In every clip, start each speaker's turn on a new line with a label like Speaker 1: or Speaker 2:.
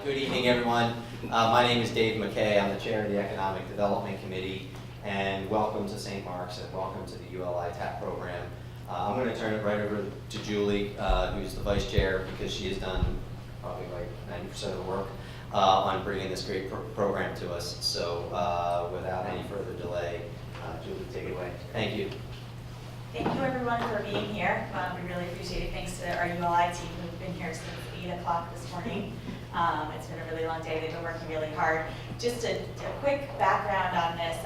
Speaker 1: Good evening, everyone. My name is Dave McKay. I'm the chair of the Economic Development Committee, and welcome to St. Mark's and welcome to the ULI TAP program. I'm going to turn it right over to Julie, who's the vice chair, because she has done probably like 90% of the work on bringing this great program to us. So without any further delay, Julie, take it away. Thank you.
Speaker 2: Thank you, everyone, for being here. We really appreciate it. Thanks to our ULI team who've been here since 8 o'clock this morning. It's been a really long day. They've been working really hard. Just a quick background on this.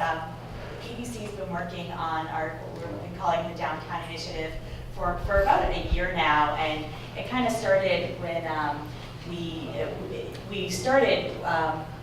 Speaker 2: PDC's been working on what we've been calling the Downtown Initiative for about a year now, and it kind of started when we started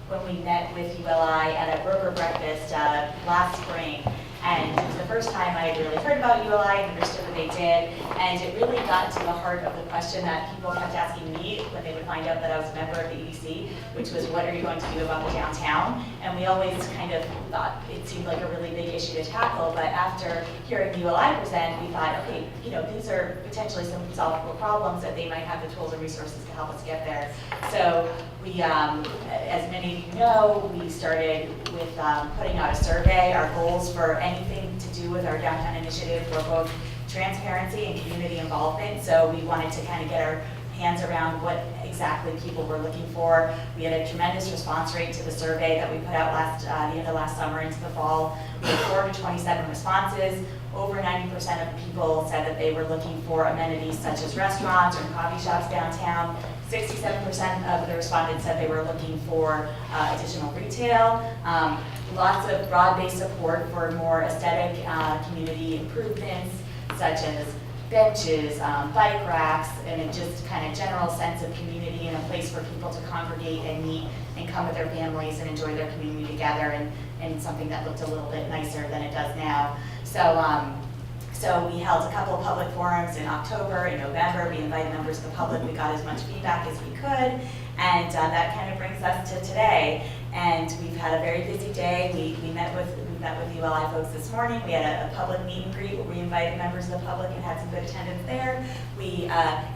Speaker 2: when we met with ULI at a broker breakfast last spring. And it was the first time I had really heard about ULI and understood what they did. And it really got to the heart of the question that people kept asking me when they would find out that I was a member of the EDC, which was, what are you going to do about the downtown? And we always kind of thought it seemed like a really big issue to tackle. But after hearing ULI present, we thought, okay, these are potentially some solvable problems, that they might have the tools and resources to help us get there. So we, as many of you know, we started with putting out a survey. Our goals for anything to do with our downtown initiative were both transparency and community involvement. So we wanted to kind of get our hands around what exactly people were looking for. We had a tremendous response rate to the survey that we put out the end of last summer into the fall. We had 427 responses. Over 90% of people said that they were looking for amenities such as restaurants or coffee shops downtown. 67% of the respondents said they were looking for additional retail. Lots of broad-based support for more aesthetic community improvements, such as benches, bike racks, and a just kind of general sense of community and a place for people to congregate and meet and come with their families and enjoy their community together, and something that looked a little bit nicer than it does now. So we held a couple of public forums in October, in November. We invited members of the public. We got as much feedback as we could, and that kind of brings us to today. And we've had a very busy day. We met with ULI folks this morning. We had a public meet and greet where we invited members of the public and had some good attendance there. We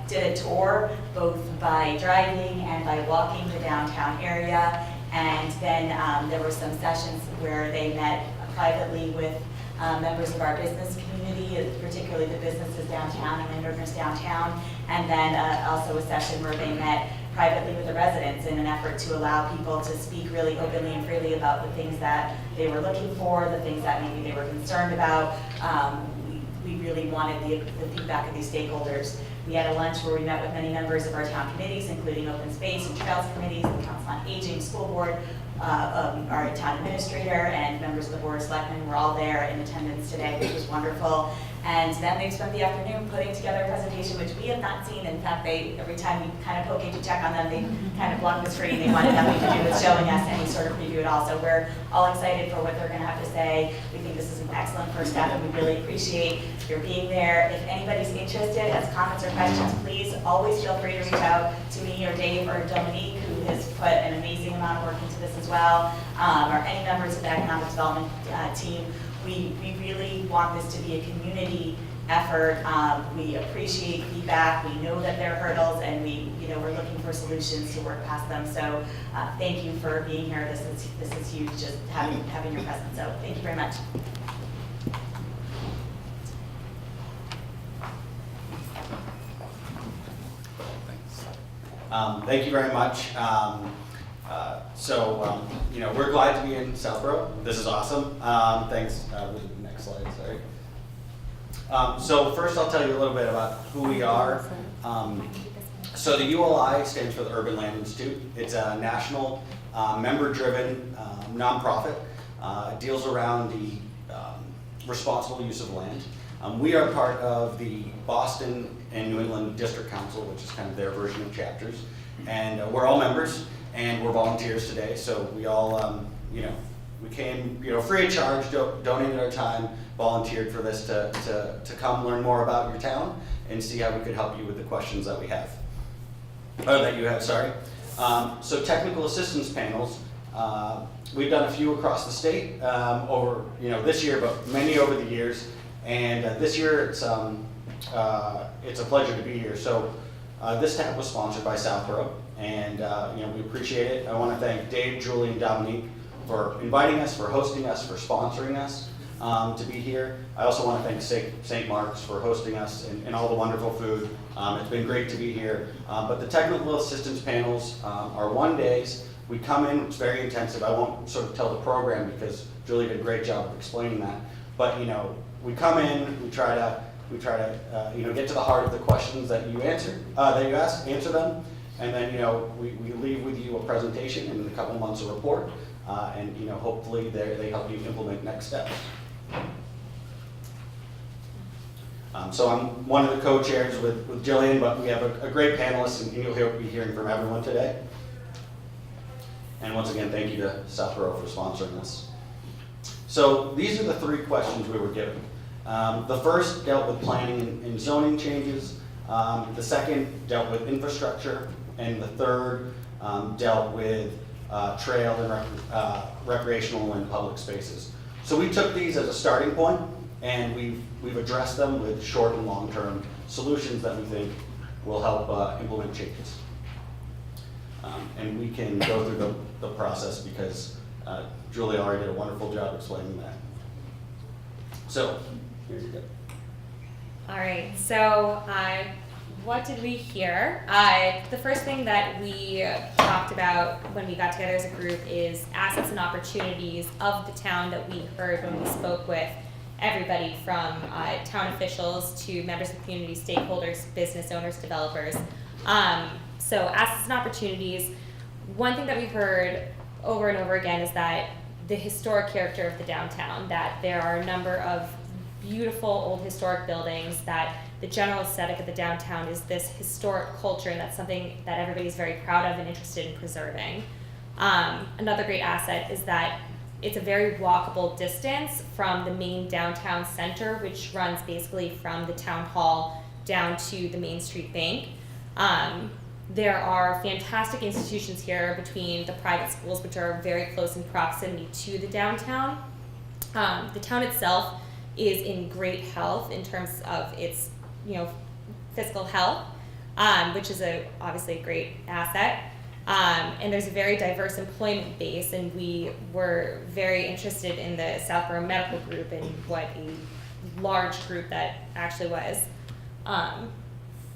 Speaker 2: did a tour both by driving and by walking the downtown area. And then there were some sessions where they met privately with members of our business community, particularly the businesses downtown and landowners downtown. And then also a session where they met privately with the residents in an effort to allow people to speak really openly and freely about the things that they were looking for, the things that maybe they were concerned about. We really wanted the feedback of these stakeholders. We had a lunch where we met with many members of our town committees, including open space and trails committees, the Council on Aging, school board, our town administrator, and members of the Board of Selectmen were all there in attendance today, which was wonderful. And then they spent the afternoon putting together a presentation, which we have not seen. In fact, every time we kind of poke in to check on them, they kind of block the screen. They wanted nothing to do with showing us any sort of preview at all. So we're all excited for what they're going to have to say. We think this is an excellent first step, and we really appreciate your being there. If anybody's interested, has comments or questions, please always feel free to reach out to me or Dave or Dominique, who has put an amazing amount of work into this as well, or any members of the economic development team. We really want this to be a community effort. We appreciate feedback. We know that there are hurdles, and we're looking for solutions to work past them. So thank you for being here. This is huge, just having your presence. So thank you very much.
Speaker 3: Thank you very much. We're glad to be in Southborough. This is awesome. Thanks. Next slide, sorry. So first I'll tell you a little bit about who we are. So the ULI stands for the Urban Land Institute. It's a national member-driven nonprofit. It deals around the responsible use of land. We are part of the Boston and New England District Council, which is kind of their version of chapters. And we're all members, and we're volunteers today. So we all, we came, free of charge, donated our time, volunteered for this to come learn more about your town and see how we could help you with the questions that we have. That you have, sorry. So technical assistance panels, we've done a few across the state over, this year, but many over the years. And this year, it's a pleasure to be here. So this tab was sponsored by Southborough. and we appreciate it. I want to thank Dave, Julie, and Dominique for inviting us, for hosting us, for sponsoring us to be here. I also want to thank St. Mark's for hosting us and all the wonderful food. It's been great to be here. But the technical assistance panels are 1 days. We come in, it's very intensive. I won't sort of tell the program because Julie did a great job of explaining that. But we come in, we try to get to the heart of the questions that you answer them, and then we leave with you a presentation and in a couple of months a report, and hopefully they help you implement next steps. So I'm one of the co-chairs with Jillian, but we have a great panelist, and you'll be hearing from everyone today. And once again, thank you to Southborough for sponsoring us. So these are the 3 questions we were given. The first dealt with planning and zoning changes. The second dealt with infrastructure, and the third dealt with trail and recreational and public spaces. So we took these as a starting point, and we've addressed them with short and long-term solutions that we think will help implement changes. And we can go through the process because Julie already did a wonderful job explaining that. So, here you go.
Speaker 4: All right, so what did we hear? The first thing that we talked about when we got together as a group is assets and opportunities of the town that we heard when we spoke with everybody from town officials to members of community, stakeholders, business owners, developers. So assets and opportunities, one thing that we heard over and over again is that the historic character of the downtown, that there are a number of beautiful old historic buildings, that the general aesthetic of the downtown is this historic culture, and that's something that everybody's very proud of and interested in preserving. Another great asset is that it's a very walkable distance from the main downtown center, which runs basically from the town hall down to the Main Street Bank. There are fantastic institutions here between the private schools, which are very close in proximity to the downtown. The town itself is in great health in terms of its, fiscal health, which is obviously a great asset. And there's a very diverse employment base, and we were very interested in the Southborough Medical Group and what a large group that actually was.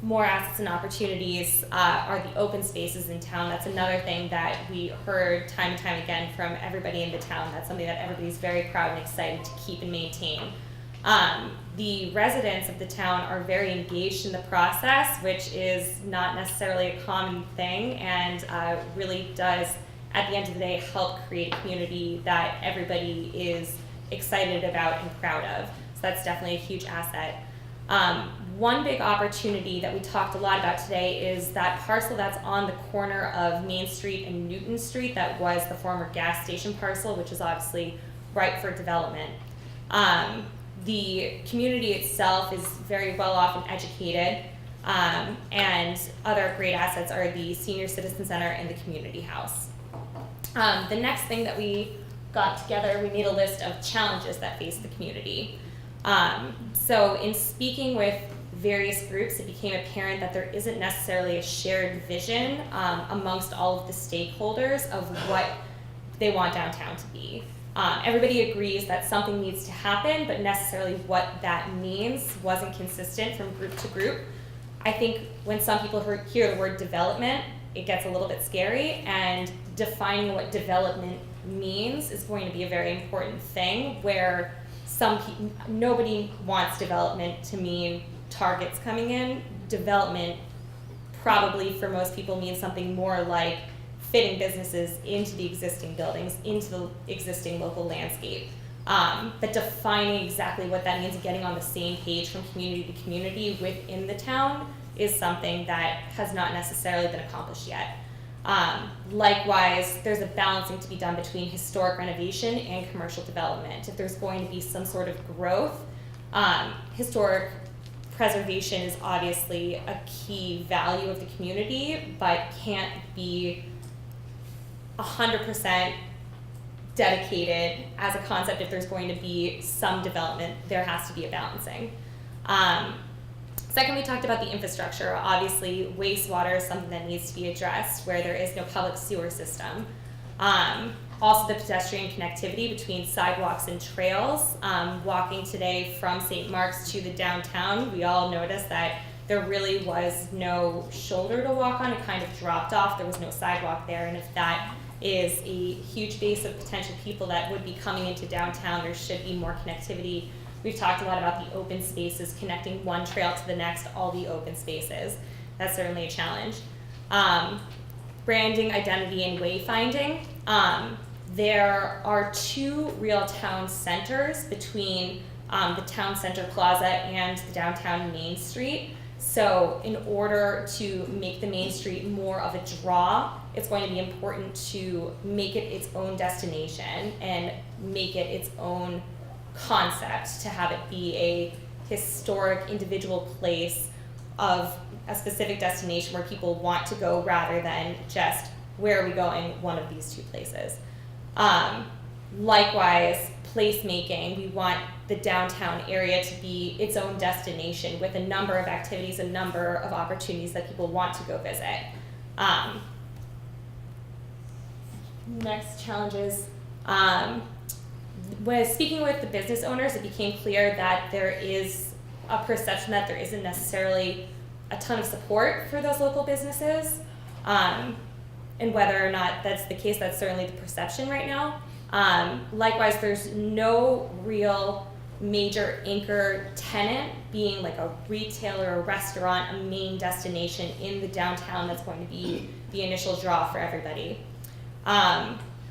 Speaker 4: More assets and opportunities are the open spaces in town. That's another thing that we heard time and time again from everybody in the town. That's something that everybody's very proud and excited to keep and maintain. The residents of the town are very engaged in the process, which is not necessarily a common thing, and really does, at the end of the day, help create a community that everybody is excited about and proud of. So that's definitely a huge asset. One big opportunity that we talked a lot about today is that parcel that's on the corner of Main Street and Newton Street that was the former gas station parcel, which is obviously ripe for development. The community itself is very well off and educated, and other great assets are the Senior Citizen Center and the Community House. The next thing that we got together, we made a list of challenges that face the community. So in speaking with various groups, it became apparent that there isn't necessarily a shared vision amongst all of the stakeholders of what they want downtown to be. Everybody agrees that something needs to happen, but necessarily what that means wasn't consistent from group to group. I think when some people hear the word development, it gets a little bit scary, and defining what development means is going to be a very important thing, where nobody wants development to mean targets coming in. Development probably for most people means something more like fitting businesses into the existing buildings, into the existing local landscape. But defining exactly what that means and getting on the same page from community to community within the town is something that has not necessarily been accomplished yet. Likewise, there's a balancing to be done between historic renovation and commercial development. If there's going to be some sort of growth, historic preservation is obviously a key value of the community, but can't be 100% dedicated as a concept. If there's going to be some development, there has to be a balancing. Second, we talked about the infrastructure. Obviously, wastewater is something that needs to be addressed where there is no public sewer system. Also, the pedestrian connectivity between sidewalks and trails. Walking today from St. Mark's to the downtown, we all noticed that there really was no shoulder to walk on. It kind of dropped off. There was no sidewalk there. And if that is a huge base of potential people that would be coming into downtown, there should be more connectivity. We've talked a lot about the open spaces, connecting one trail to the next, all the open spaces. That's certainly a challenge. Branding, identity, and wayfinding. There are two real town centers between the town center plaza and the downtown Main Street. So in order to make the Main Street more of a draw, it's going to be important to make it its own destination and make it its own concept, to have it be a historic individual place of a specific destination where people want to go rather than just, where are we going, one of these two places. Likewise, placemaking, we want the downtown area to be its own destination with a number of activities, a number of opportunities that people want to go visit. Next challenges. When speaking with the business owners, it became clear that there is a perception that there isn't necessarily a ton of support for those local businesses. And whether or not that's the case, that's certainly the perception right now. Likewise, there's no real major anchor tenant, being like a retailer, a restaurant, a main destination in the downtown that's going to be the initial draw for everybody.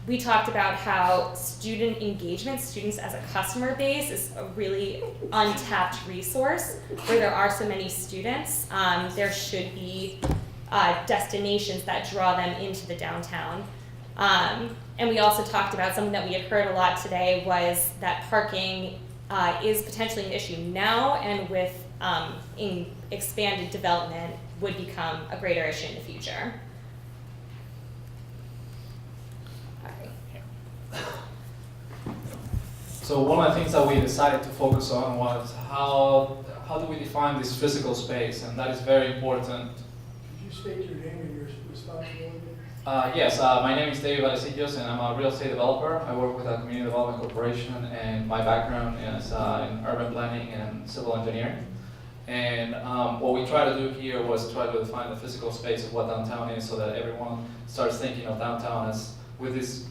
Speaker 4: We talked about how student engagement, students as a customer base, is a really untapped resource. Where there are so many students, there should be destinations that draw them into the downtown. And we also talked about something that we had heard a lot today, was that parking is potentially an issue now, and with in expanded development would become a greater issue in the future.
Speaker 5: So one of the things that we decided to focus on was how do we define this physical space, and that is very important.
Speaker 6: Could you state your name and your responsibility?
Speaker 5: Yes, my name is David Vallecillos, and I'm a real estate developer. I work with a community development corporation, and my background is in urban planning and civil engineering. And what we try to do here was try to define the physical space of what downtown is, so that everyone starts thinking of downtown as with this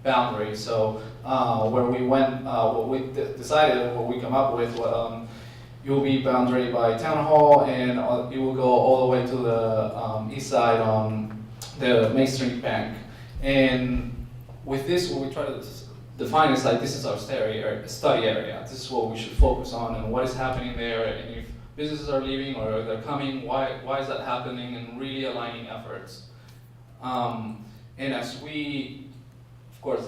Speaker 5: boundary. So where we went, what we decided, what we come up with, you will be boundary by town hall, and you will go all the way to the east side on the Main Street Bank. And with this, what we try to define is like, this is our study area. This is what we should focus on, and what is happening there, and if businesses are leaving or they're coming, why is that happening, and really aligning efforts. And as we, of course,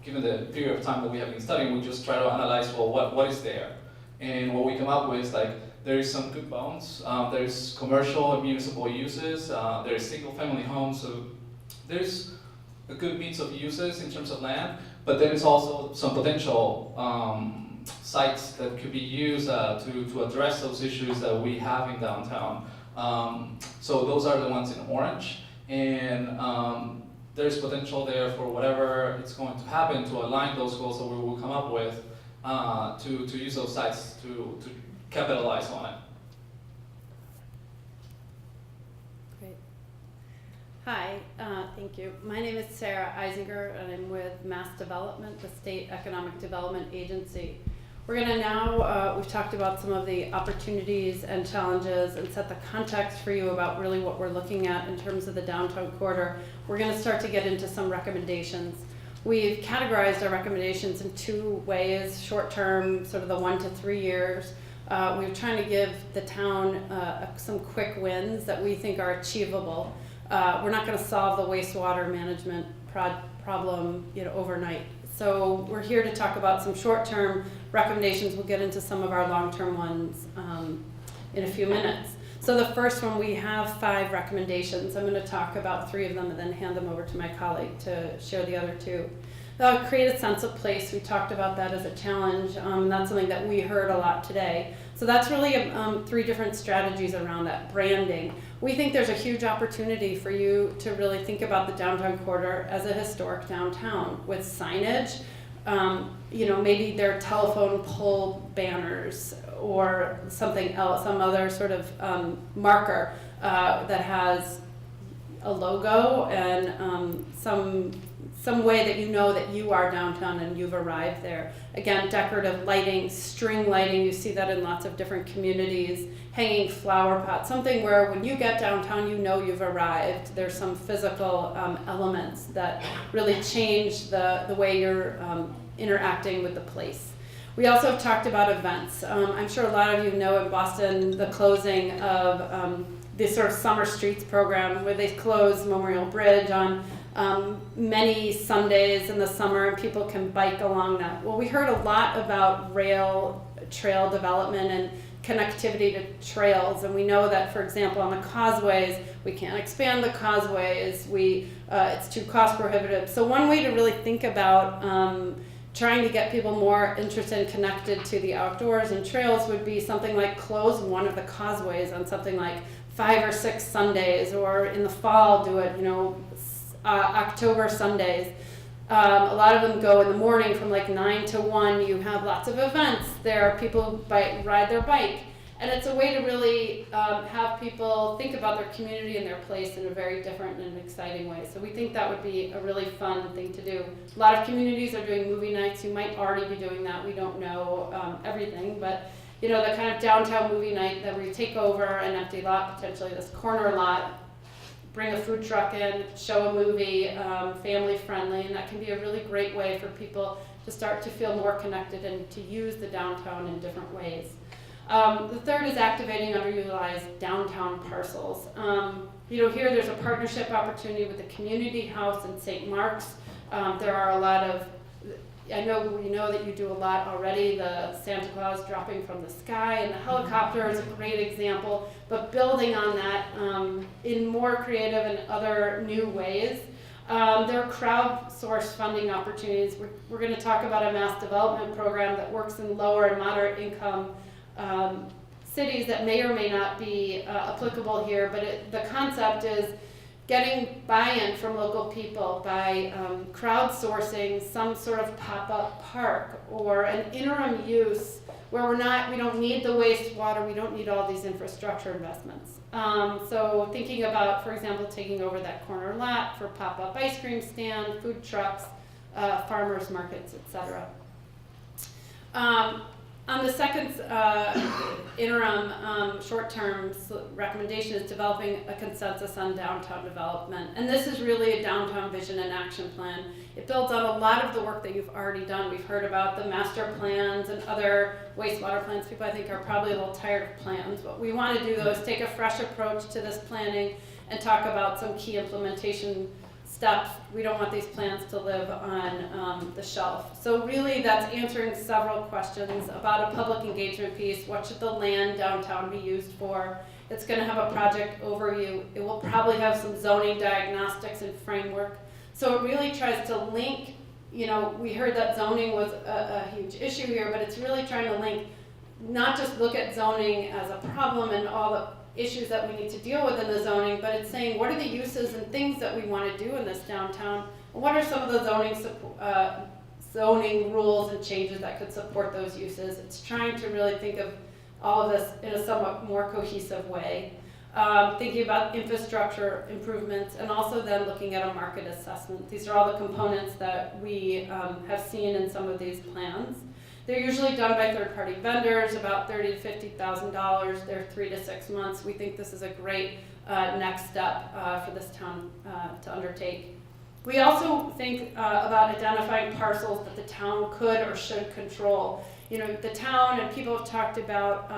Speaker 5: given the period of time that we have been studying, we just try to analyze, well, what is there? And what we come up with is like, there is some good bones, there's commercial and municipal uses, there's single family homes, so there's a good mix of uses in terms of land, but then it's also some potential sites that could be used to address those issues that we have in downtown. So those are the ones in orange, and there's potential there for whatever it's going to happen to align those goals that we will come up with to use those sites to capitalize on it.
Speaker 7: Great. Hi, thank you. My name is Sarah Eisinger, and I'm with Mass Development, the State Economic Development Agency. We're going to now, we've talked about some of the opportunities and challenges and set the context for you about really what we're looking at in terms of the downtown corridor. We're going to start to get into some recommendations. We've categorized our recommendations in two ways: short-term, sort of the 1 to 3 years. We're trying to give the town some quick wins that we think are achievable. We're not going to solve the wastewater management problem, overnight. So we're here to talk about some short-term recommendations. We'll get into some of our long-term ones in a few minutes. So the first one, we have 5 recommendations. I'm going to talk about 3 of them and then hand them over to my colleague to share the other 2. create a sense of place. We talked about that as a challenge. That's something that we heard a lot today. So that's really 3 different strategies around that. Branding. We think there's a huge opportunity for you to really think about the downtown corridor as a historic downtown with signage. Maybe there are telephone pole banners or something else, some other sort of marker that has a logo and some way that you know that you are downtown and you've arrived there. Again, decorative lighting, string lighting, you see that in lots of different communities, hanging flower pots, something where when you get downtown you know you've arrived. There's some physical elements that really change the way you're interacting with the place. We also talked about events. I'm sure a lot of you know in Boston the closing of this sort of Summer Streets program where they close Memorial Bridge on many Sundays in the summer and people can bike along that. Well, we heard a lot about rail trail development and connectivity to trails, and we know that, for example, on the causeways, we can't expand the causeways, it's too cost prohibitive. So one way to really think about trying to get people more interested and connected to the outdoors and trails would be something like close one of the causeways on something like 5 or 6 Sundays, or in the fall do it, October Sundays. A lot of them go in the morning from like 9 to 1. You have lots of events there. People ride their bike. And it's a way to really have people think about their community and their place in a very different and exciting way. So we think that would be a really fun thing to do. A lot of communities are doing movie nights. You might already be doing that. We don't know everything. But the kind of downtown movie night that where you take over an empty lot, potentially this corner lot, bring a food truck in, show a movie, family friendly, and that can be a really great way for people to start to feel more connected and to use the downtown in different ways. The third is activating underutilized downtown parcels. Here there's a partnership opportunity with the Community House in St. Mark's. There are a lot of, I know we know that you do a lot already, the Santa Claus dropping from the sky, and the helicopter is a great example, but building on that in more creative and other new ways. There are crowdsourced funding opportunities. We're going to talk about a mass development program that works in lower and moderate income cities that may or may not be applicable here, but the concept is getting buy-in from local people by crowdsourcing some sort of pop-up park or an interim use where we don't need the wastewater, we don't need all these infrastructure investments. So thinking about, for example, taking over that corner lot for pop-up ice cream stand, food trucks, farmers markets, etc. On the second interim short-term recommendation is developing a consensus on downtown development. And this is really a downtown vision and action plan. It builds on a lot of the work that you've already done. We've heard about the master plans and other wastewater plans. People, I think, are probably a little tired of plans. What we want to do, though, is take a fresh approach to this planning and talk about some key implementation steps. We don't want these plans to live on the shelf. So really that's answering several questions about a public engagement piece. What should the land downtown be used for? It's going to have a project overview. It will probably have some zoning diagnostics and framework. So it really tries to link, we heard that zoning was a huge issue here, but it's really trying to link, not just look at zoning as a problem and all the issues that we need to deal with in the zoning, but it's saying what are the uses and things that we want to do in this downtown, and what are some of the zoning rules and changes that could support those uses. It's trying to really think of all of this in a somewhat more cohesive way, thinking about infrastructure improvements, and also then looking at a market assessment. These are all the components that we have seen in some of these plans. They're usually done by third-party vendors, about $30,000 to $50,000. They're 3 to 6 months. We think this is a great next step for this town to undertake. We also think about identifying parcels that the town could or should control. The town, and people have talked about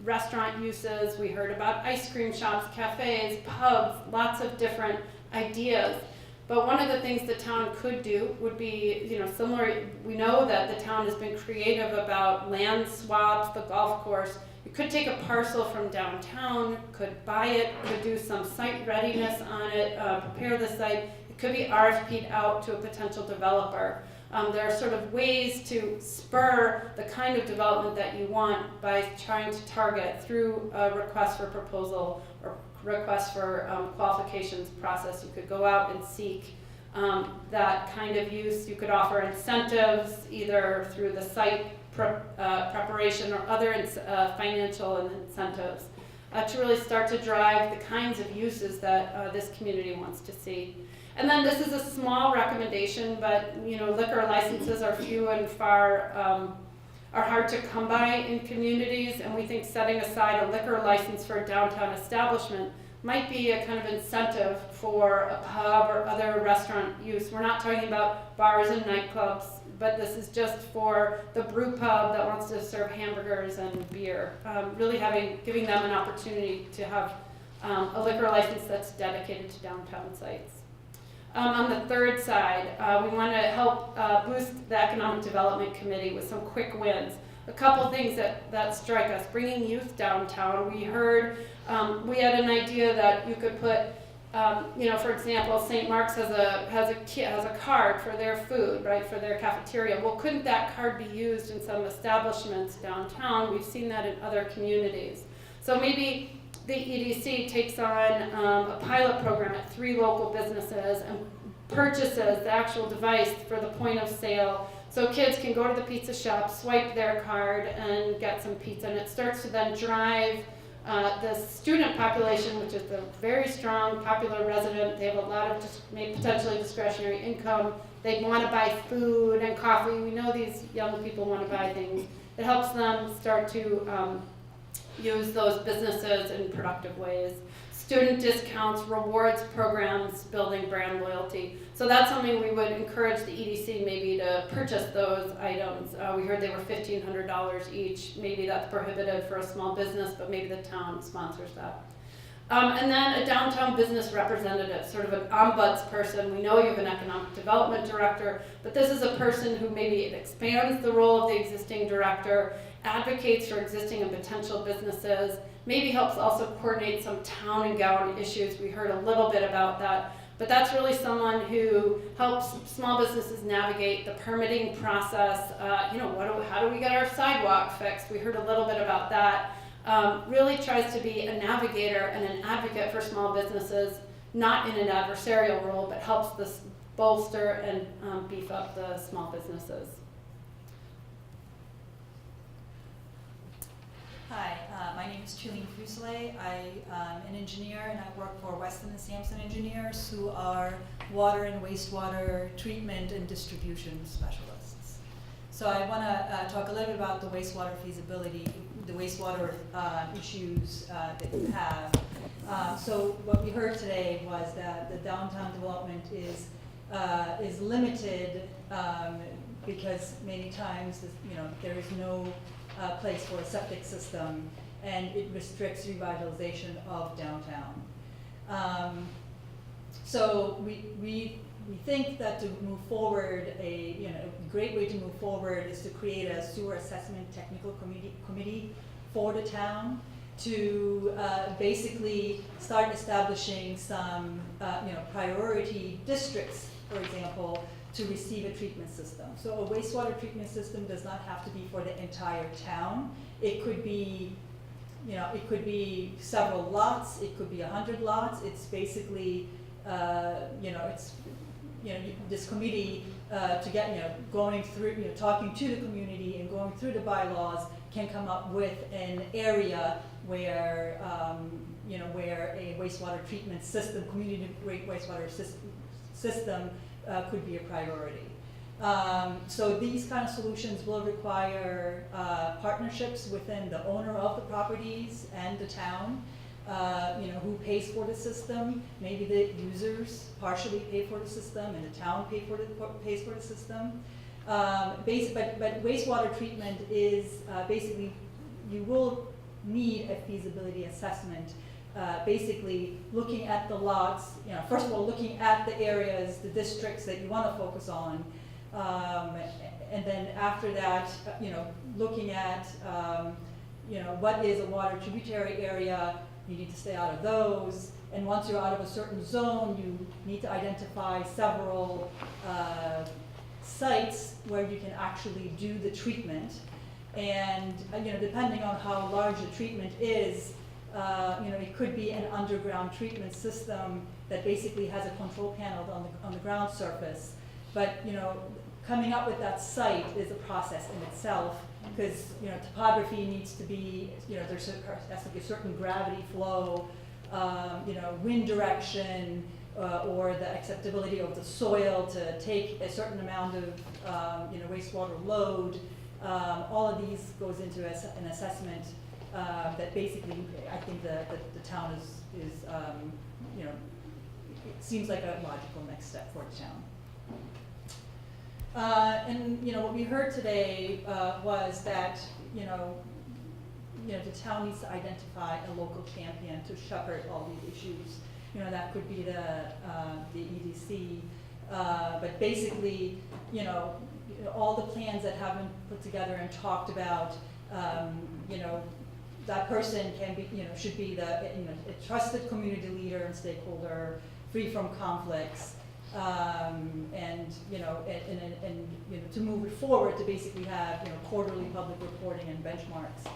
Speaker 7: restaurant uses. We heard about ice cream shops, cafes, pubs, lots of different ideas. But one of the things the town could do would be, similar. We know that the town has been creative about land swaps, the golf course. You could take a parcel from downtown, could buy it, could do some site readiness on it, prepare the site. It could be RFP'd out to a potential developer. There are sort of ways to spur the kind of development that you want by trying to target through a request for proposal or request for qualifications process. You could go out and seek that kind of use. You could offer incentives either through the site preparation or other financial incentives to really start to drive the kinds of uses that this community wants to see. And then this is a small recommendation, but liquor licenses are few and far, are hard to come by in communities, and we think setting aside a liquor license for a downtown establishment might be a kind of incentive for a pub or other restaurant use. We're not talking about bars and nightclubs, but this is just for the brew pub that wants to serve hamburgers and beer. Really giving them an opportunity to have a liquor license that's dedicated to downtown sites. On the third side, we want to help boost the Economic Development Committee with some quick wins. A couple things that strike us. Bringing youth downtown. We heard, we had an idea that you could put, for example, St. Mark's has a card for their food, right, for their cafeteria. Well, couldn't that card be used in some establishments downtown? We've seen that in other communities. So maybe the EDC takes on a pilot program at 3 local businesses and purchases the actual device for the point of sale, so kids can go to the pizza shop, swipe their card, and get some pizza. And it starts to then drive the student population, which is a very strong, popular resident. They have a lot of potentially discretionary income. They want to buy food and coffee. We know these young people want to buy things. It helps them start to use those businesses in productive ways. Student discounts, rewards programs, building brand loyalty. So that's something we would encourage the EDC maybe to purchase those items. We heard they were $1,500 each. Maybe that's prohibitive for a small business, but maybe the town sponsors that. And then a downtown business representative, sort of an ombuds person. We know you have an economic development director, but this is a person who maybe expands the role of the existing director, advocates for existing and potential businesses, maybe helps also coordinate some town and gown issues. We heard a little bit about that, but that's really someone who helps small businesses navigate the permitting process. How do we get our sidewalk fixed? We heard a little bit about that. Really tries to be a navigator and an advocate for small businesses, not in an adversarial role, but helps this bolster and beef up the small businesses.
Speaker 8: Hi, my name is Chilene Fusele. I'm an engineer and I work for Weston and Sampson Engineers, who are water and wastewater treatment and distribution specialists. So I want to talk a little bit about the wastewater feasibility, the wastewater issues that you have. So what we heard today was that the downtown development is limited because many times there is no place for a septic system, and it restricts revitalization of downtown. So we think that to move forward, a great way to move forward is to create a sewer assessment technical committee for the town to basically start establishing some priority districts, for example, to receive a treatment system. So a wastewater treatment system does not have to be for the entire town. It could be, several lots. It could be 100 lots. It's basically, this committee to get, going through, talking to the community and going through the bylaws can come up with an area where, where a wastewater treatment system, community wastewater system could be a priority. So these kind of solutions will require partnerships within the owner of the properties and the town, who pays for the system. Maybe the users partially pay for the system and the town pays for the system. But wastewater treatment is basically, you will need a feasibility assessment. Basically looking at the lots, first of all, looking at the areas, the districts that you want to focus on, and then after that, looking at, what is a water tributary area. You need to stay out of those, and once you're out of a certain zone, you need to identify several sites where you can actually do the treatment. And, depending on how large the treatment is, it could be an underground treatment system that basically has a control panel on the ground surface. But, coming up with that site is a process in itself, because, topography needs to be, has to be a certain gravity flow, wind direction, or the acceptability of the soil to take a certain amount of, wastewater load. All of these goes into an assessment that basically, I think the town is it seems like a logical next step for the town. And what we heard today was that the town needs to identify a local champion to shepherd all these issues. That could be the EDC, but basically, all the plans that have been put together and talked about, that person can be, should be a trusted community leader and stakeholder, free from conflicts, and to move it forward to basically have quarterly public reporting and benchmarks.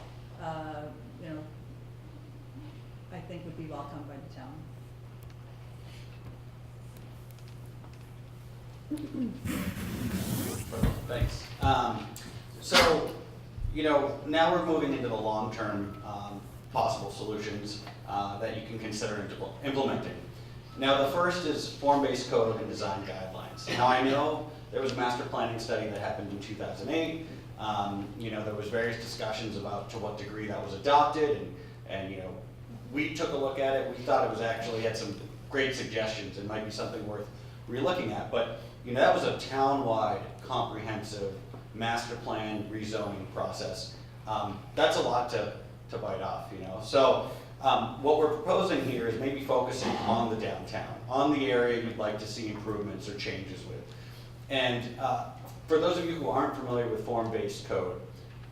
Speaker 8: I think would be welcomed by the town.
Speaker 3: Thanks. So, now we're moving into the long-term possible solutions that you can consider implementing. Now, the first is form-based code and design guidelines. Now, I know there was a master planning study that happened in 2008. There was various discussions about to what degree that was adopted, and we took a look at it. We thought it was actually had some great suggestions and might be something worth re-looking at. But that was a town-wide, comprehensive master plan rezoning process. That's a lot to bite off, So what we're proposing here is maybe focusing on the downtown, on the area you'd like to see improvements or changes with. And for those of you who aren't familiar with form-based code,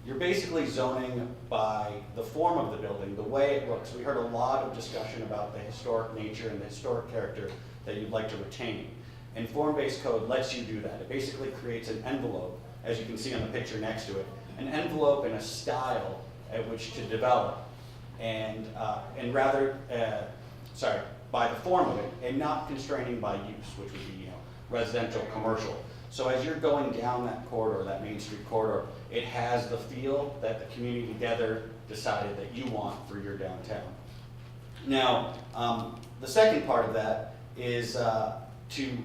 Speaker 3: you're basically zoning by the form of the building, the way it looks. We heard a lot of discussion about the historic nature and the historic character that you'd like to retain. And form-based code lets you do that. It basically creates an envelope, as you can see on the picture next to it, an envelope and a style at which to develop, and rather, by the form of it, and not constraining by use, which would be, residential, commercial. So as you're going down that corridor, that Main Street corridor, it has the feel that the community together decided that you want for your downtown. Now, the second part of that is to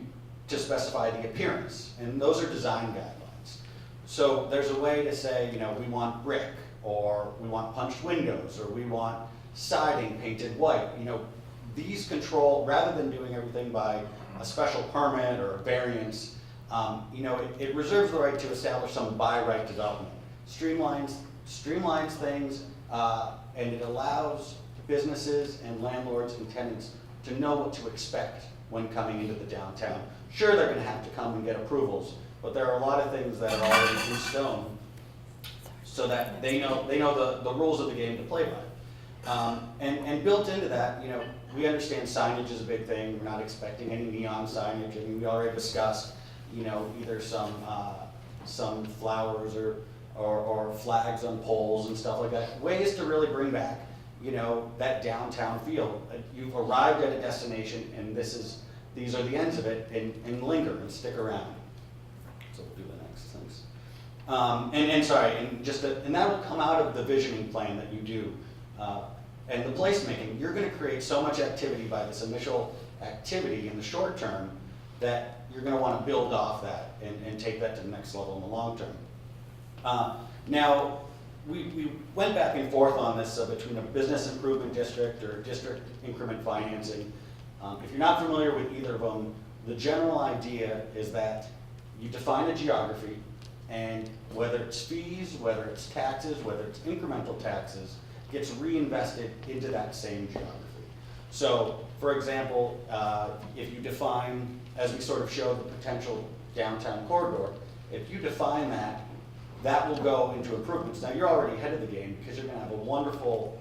Speaker 3: specify the appearance, and those are design guidelines. So there's a way to say, we want brick, or we want punched windows, or we want siding painted white. These control, rather than doing everything by a special permit or a variance, it reserves the right to establish some by right development. Streamlines things, and it allows businesses and landlords and tenants to know what to expect when coming into the downtown. Sure, they're going to have to come and get approvals, but there are a lot of things that are already in stone, so that they know the rules of the game to play by. And built into that, we understand signage is a big thing. We're not expecting any neon signage. I mean, we already discussed, either some flowers or flags on poles and stuff like that. Ways to really bring back, that downtown feel. You've arrived at a destination, and these are the ends of it, and linger and stick around. So we'll do the next things. And that will come out of the visioning plan that you do. And the placemaking, you're going to create so much activity by this initial activity in the short term that you're going to want to build off that and take that to the next level in the long term. Now, we went back and forth on this between a business improvement district or district increment financing. If you're not familiar with either of them, the general idea is that you define a geography, and whether it's fees, whether it's taxes, whether it's incremental taxes, gets reinvested into that same geography. So, for example, if you define, as we sort of showed the potential downtown corridor, if you define that, that will go into improvements. Now, you're already ahead of the game because you're going to have a wonderful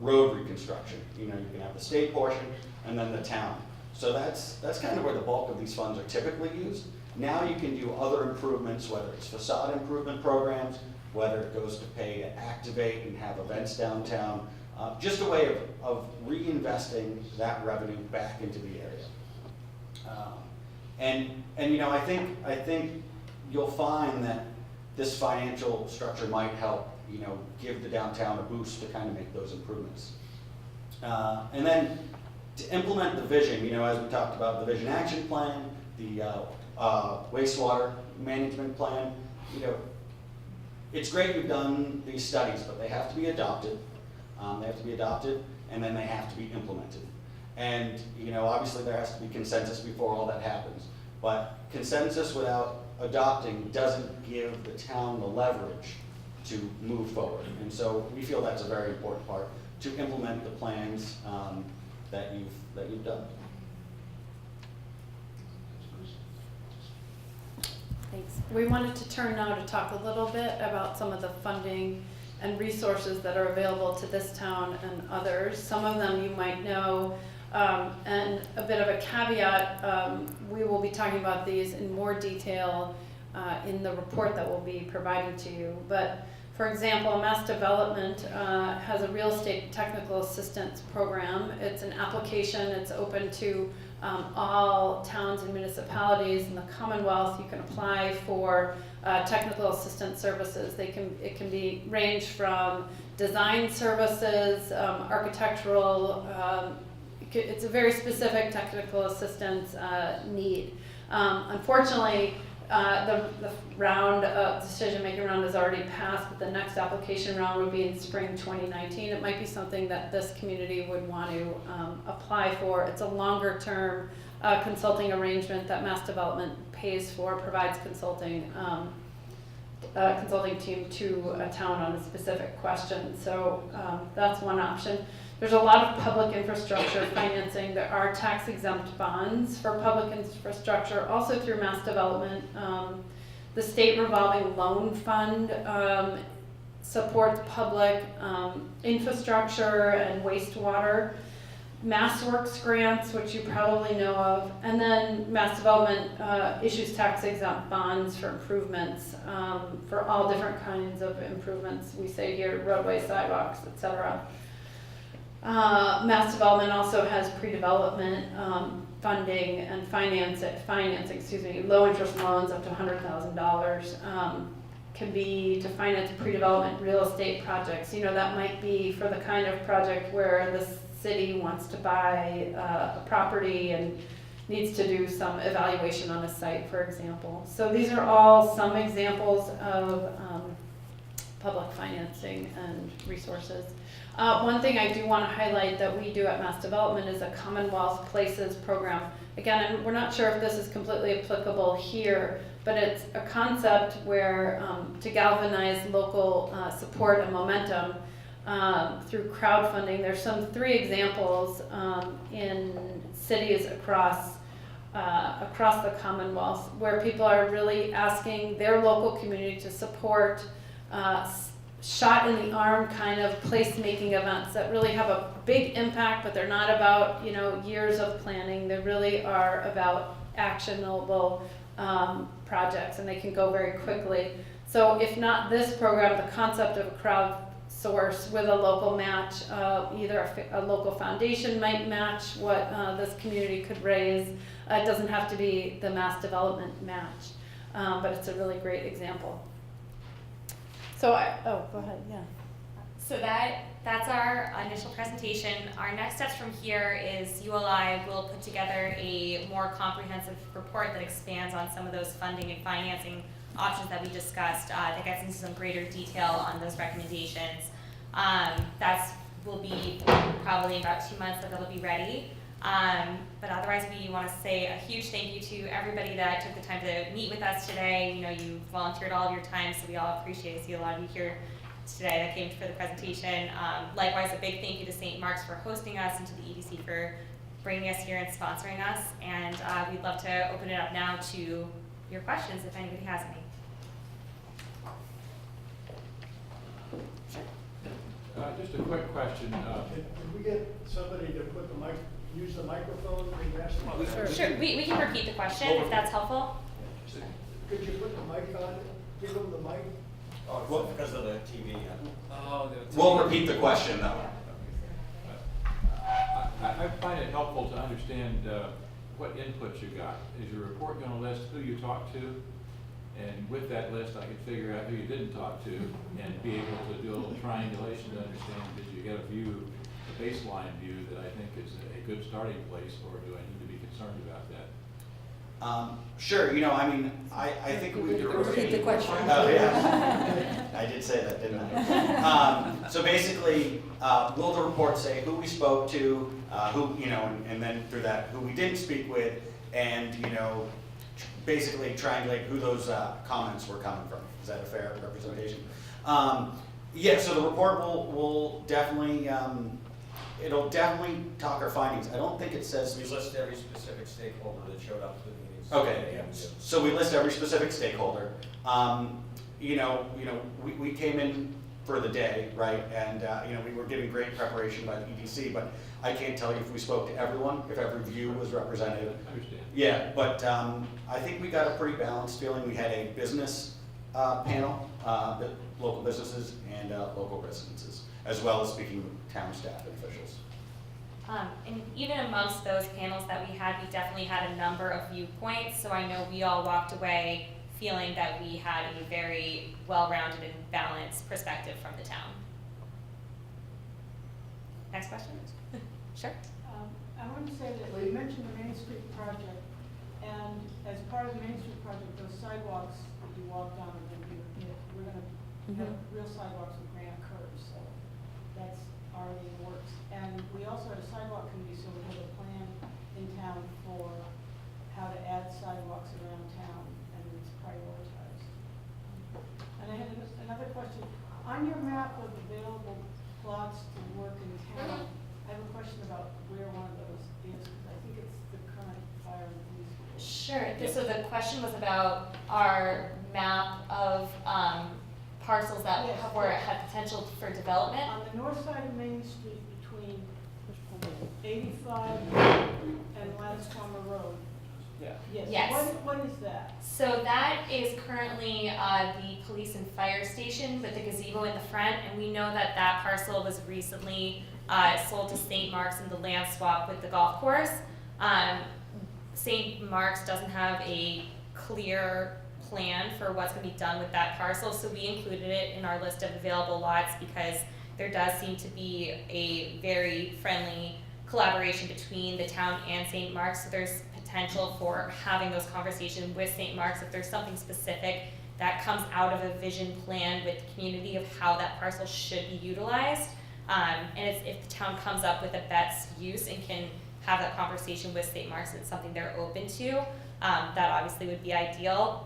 Speaker 3: road reconstruction. You're going to have the state portion and then the town. So that's kind of where the bulk of these funds are typically used. Now you can do other improvements, whether it's facade improvement programs, whether it goes to pay to activate and have events downtown, just a way of reinvesting that revenue back into the area. And you know, I think you'll find that this financial structure might help, you know, give the downtown a boost to kind of make those improvements. And then to implement the vision, you know, as we talked about the vision action plan, the wastewater management plan, you know, it's great you've done these studies, but they have to be adopted. They have to be adopted, and then they have to be implemented. And you know, obviously there has to be consensus before all that happens. But consensus without adopting doesn't give the town the leverage to move forward. And so we feel that's a very important part to implement the plans that you've done.
Speaker 7: Thanks. We wanted to turn now to talk a little bit about some of the funding and resources that are available to this town and others. Some of them you might know, and a bit of a caveat, we will be talking about these in more detail in the report that we'll be providing to you. But for example, Mass Development has a real estate technical assistance program. It's an application, it's open to all towns and municipalities in the Commonwealth. You can apply for technical assistance services. It can be range from design services, architectural. It's a very specific technical assistance need. Unfortunately, the round of decision-making round has already passed, but the next application round would be in spring 2019. It might be something that this community would want to apply for. It's a longer-term consulting arrangement that Mass Development pays for, provides consulting team to a town on a specific question. So that's one option. There's a lot of public infrastructure financing. There are tax-exempt bonds for public infrastructure, also through Mass Development. The State Revolving Loan Fund supports public infrastructure and wastewater. MassWorks grants, which you probably know of, and then Mass Development issues tax-exempt bonds for improvements, for all different kinds of improvements. We say here roadways, sidewalks, etc. Mass Development also has pre-development funding and financing, low interest loans up to $100,000 can be to finance pre-development real estate projects. You know, that might be for the kind of project where the city wants to buy a property and needs to do some evaluation on a site, for example. So these are all some examples of public financing and resources. One thing I do want to highlight that we do at Mass Development is a Commonwealth Places program. Again, and we're not sure if this is completely applicable here, but it's a concept where to galvanize local support and momentum through crowdfunding. There's some 3 examples in cities across the Commonwealth where people are really asking their local community to support shot in the arm kind of placemaking events that really have a big impact, but they're not about, you know, years of planning. They really are about actionable projects, and they can go very quickly. So if not this program, the concept of a crowdsource with a local match, either a local foundation might match what this community could raise. It doesn't have to be the Mass Development match, but it's a really great example. So go ahead, yeah.
Speaker 4: So that's our initial presentation. Our next steps from here is ULI will put together a more comprehensive report that expands on some of those funding and financing options that we discussed, that gets into some greater detail on those recommendations. That will be probably in about 2 months that it'll be ready. But otherwise, we want to say a huge thank you to everybody that took the time to meet with us today. You know, you volunteered all of your time, so we all appreciate it. I see a lot of you here today that came for the presentation. Likewise, a big thank you to St. Mark's for hosting us and to the EDC for bringing us here and sponsoring us. And we'd love to open it up now to your questions if anybody has any.
Speaker 9: Just a quick question.
Speaker 6: Can we get somebody to put the use the microphone and ask them?
Speaker 7: Sure.
Speaker 4: Sure, we can repeat the question if that's helpful.
Speaker 6: Could you put the mic on, give them the mic?
Speaker 3: Well, because of the TV.
Speaker 9: Oh,
Speaker 3: We'll repeat the question though.
Speaker 9: I find it helpful to understand what inputs you got. Is your report going to list who you talked to? And with that list, I can figure out who you didn't talk to and be able to do a little triangulation to understand, did you get a view, a baseline view that I think is a good starting place, or do I need to be concerned about that?
Speaker 3: Sure, you know, I mean, I think we do.
Speaker 8: Repeat the question.
Speaker 3: Oh, yeah. I did say that, didn't I? So basically, will the report say who we spoke to, who, you know, and then through that, who we didn't speak with, and, you know, basically triangulate who those comments were coming from. Is that a fair representation? Yeah, so the report will definitely, it'll definitely talk our findings. I don't think it says.
Speaker 10: We list every specific stakeholder that showed up to the meetings.
Speaker 3: Okay, so we list every specific stakeholder. You know, we came in for the day, right? And you know, we were given great preparation by the EDC, but I can't tell you if we spoke to everyone, if every view was represented.
Speaker 9: I understand.
Speaker 3: Yeah, but I think we got a pretty balanced feeling. We had a business panel, local businesses and local residences, as well as speaking with town staff and officials.
Speaker 4: And even amongst those panels that we definitely had a number of viewpoints. So I know we all walked away feeling that we had a very well-rounded and balanced perspective from the town. Next question? Sure.
Speaker 11: I want to say that you mentioned the Main Street project, and as part of the Main Street project, those sidewalks that you walk down, and we're going to have real sidewalks with granite curbs, so that's already in the works. And we also had a sidewalk committee, so we have a plan in town for how to add sidewalks around town, and it's prioritized. And I had another question. On your map of available plots to work in town, I have a question about where one of those is, because I think it's the current fire and police.
Speaker 4: Sure. So the question was about our map of parcels that
Speaker 11: Yes.
Speaker 4: had potential for development.
Speaker 11: On the north side of Main Street between 85 and Lansquama Road.
Speaker 3: Yeah.
Speaker 11: Yes.
Speaker 4: Yes.
Speaker 11: What is that?
Speaker 4: So that is currently the police and fire station with the gazebo in the front, and we know that that parcel was recently sold to St. Mark's in the land swap with the golf course. St. Mark's doesn't have a clear plan for what's going to be done with that parcel, so we included it in our list of available lots because there does seem to be a very friendly collaboration between the town and St. Mark's, so there's potential for having those conversations with St. Mark's if there's something specific that comes out of a vision plan with the community of how that parcel should be utilized. And if the town comes up with a best use and can have that conversation with St. Mark's, it's something they're open to, that obviously would be ideal.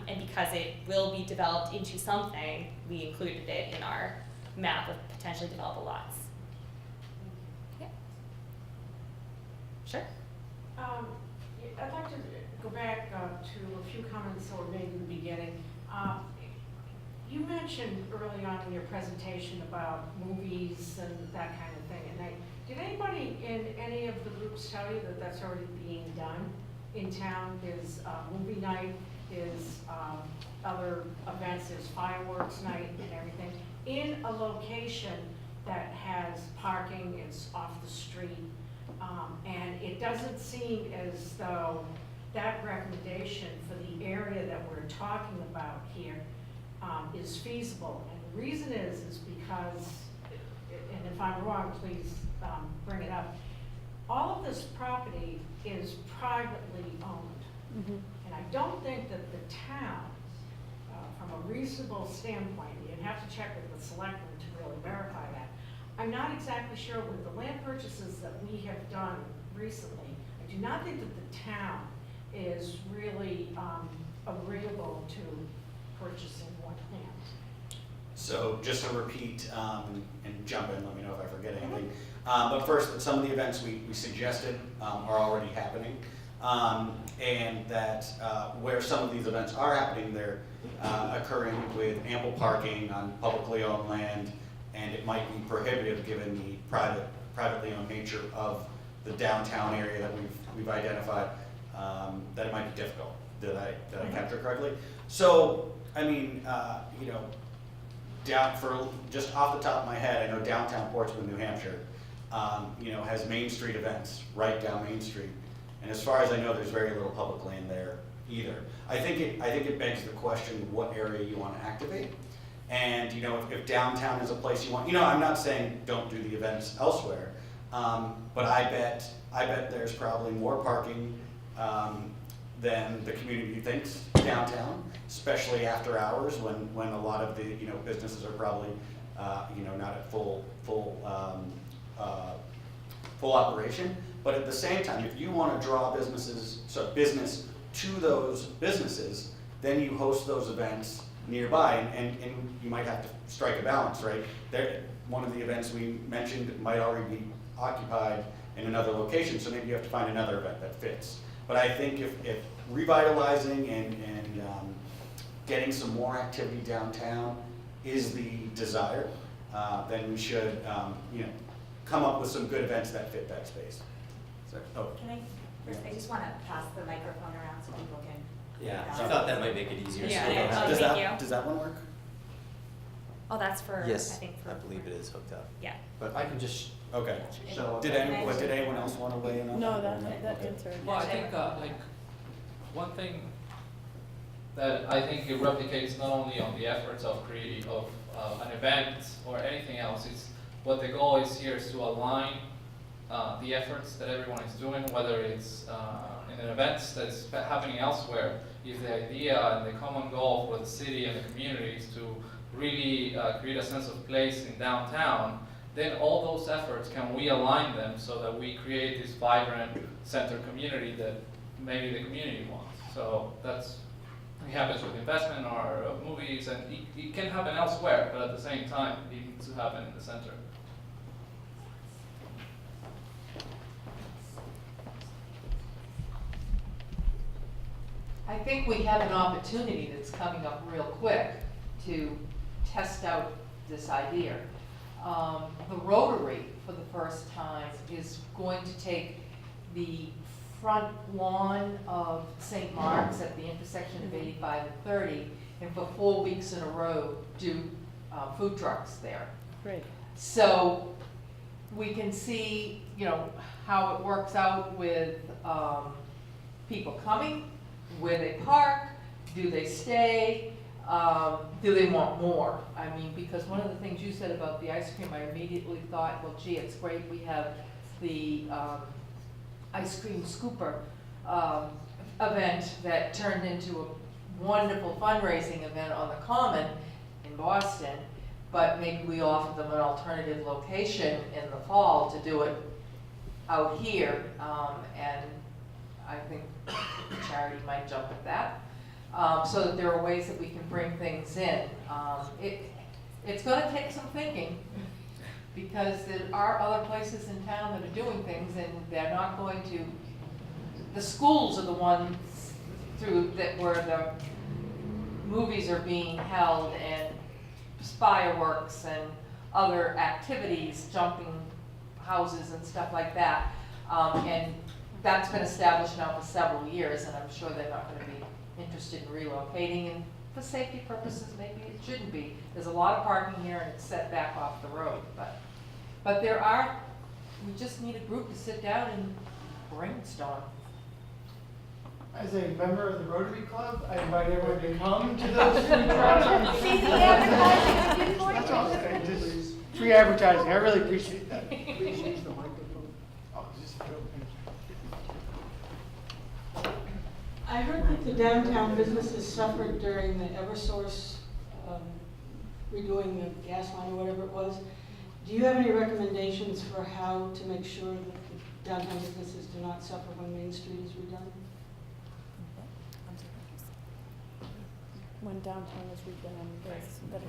Speaker 4: And because it will be developed into something, we included it in our map of potentially developable lots. Yeah. Sure.
Speaker 11: I'd like to go back to a few comments that were made in the beginning. You mentioned early on in your presentation about movies and that kind of thing. And did anybody in any of the groups tell you that that's already being done in town? There's movie night, there's other events, there's fireworks night and everything, in a location that has parking, it's off the street. And it doesn't seem as though that recommendation for the area that we're talking about here is feasible. And the reason is because, and if I'm wrong, please bring it up, all of this property is privately owned. And I don't think that the town, from a reasonable standpoint, you'd have to check with the selectmen to really verify that. I'm not exactly sure with the land purchases that we have done recently, I do not think that the town is really agreeable to purchasing more land.
Speaker 3: So just to repeat and jump in, let me know if I forget anything. But first, some of the events we suggested are already happening. And that where some of these events are happening, they're occurring with ample parking on publicly owned land, and it might be prohibitive given the privately owned nature of the downtown area that we've identified, that it might be difficult. Did I capture correctly? So, I mean, you know, just off the top of my head, I know downtown Portsmouth, New Hampshire, you know, has Main Street events right down Main Street. And as far as I know, there's very little public land there either. I think it begs the question what area you want to activate. And you know, if downtown is a place you want, you know, I'm not saying don't do the events elsewhere, but I bet there's probably more parking than the community thinks downtown, especially after hours when a lot of the, you know, businesses are probably you know, not at full operation. But at the same time, if you want to draw business to those businesses, then you host those events nearby, and you might have to strike a balance, right? One of the events we mentioned might already be occupied in another location, so maybe you have to find another event that fits. But I think if revitalizing and getting some more activity downtown is the desire, then we should you know, come up with some good events that fit that space. So,
Speaker 2: I just want to pass the microphone around so people can.
Speaker 1: Yeah, I thought that might make it easier.
Speaker 4: Yeah,
Speaker 1: so we don't
Speaker 4: yeah.
Speaker 1: have
Speaker 4: Oh,
Speaker 1: to-
Speaker 4: thank you.
Speaker 3: Does that one work?
Speaker 4: Oh, that's for,
Speaker 1: Yes,
Speaker 4: I think for.
Speaker 1: I believe it is hooked up.
Speaker 4: Yeah.
Speaker 1: But I can just
Speaker 3: Okay.
Speaker 1: show.
Speaker 3: Did anyone else want to weigh in on
Speaker 7: No,
Speaker 3: that?
Speaker 7: that
Speaker 3: Okay.
Speaker 7: answered.
Speaker 5: Well, I think like one thing that I think it replicates not only on the efforts of an event or anything else, it's what the goal is here is to align the efforts that everyone is doing, whether it's in an event that's happening elsewhere. If the idea and the common goal for the city and the community is to really create a sense of place in downtown, then all those efforts, can we align them so that we create this vibrant center community that maybe the community wants? So that's, it happens with investment or movies, and it can happen elsewhere, but at the same time, it needs to happen in the center.
Speaker 12: I think we have an opportunity that's coming up real quick to test out this idea. The Rotary, for the first time, is going to take the front lawn of St. Mark's at the intersection of 85 and 30, and for 4 weeks in a row, do food trucks there.
Speaker 7: Great.
Speaker 12: So we can see, you know, how it works out with people coming, where they park, do they stay, do they want more? I mean, because one of the things you said about the ice cream, I immediately thought, well, gee, it's great we have the ice cream scooper event that turned into a wonderful fundraising event on the Common in Boston, but maybe we offer them an alternative location in the fall to do it out here, and I think charity might jump at that, so that there are ways that we can bring things in. It's going to take some thinking, because there are other places in town that are doing things, and they're not going to. The schools are the ones where the movies are being held, and fireworks and other activities, jumping houses and stuff like that, and that's been established now for several years, and I'm sure they're not going to be interested in relocating, and for safety purposes, maybe it shouldn't be. There's a lot of parking here, and it's set back off the road, but we just need a group to sit down and brainstorm.
Speaker 6: As a member of the Rotary Club, I invite everyone to come to those food trucks.
Speaker 2: See the advertising I did for you?
Speaker 6: That's all, okay, just free advertising, I really appreciate that. Please use the microphone. Oh, just a joke.
Speaker 11: I heard that the downtown businesses suffered during the Eversource redoing the gas line or whatever it was. Do you have any recommendations for how to make sure that the downtown businesses do not suffer when Main Street is redone?
Speaker 7: When downtown is redone, that it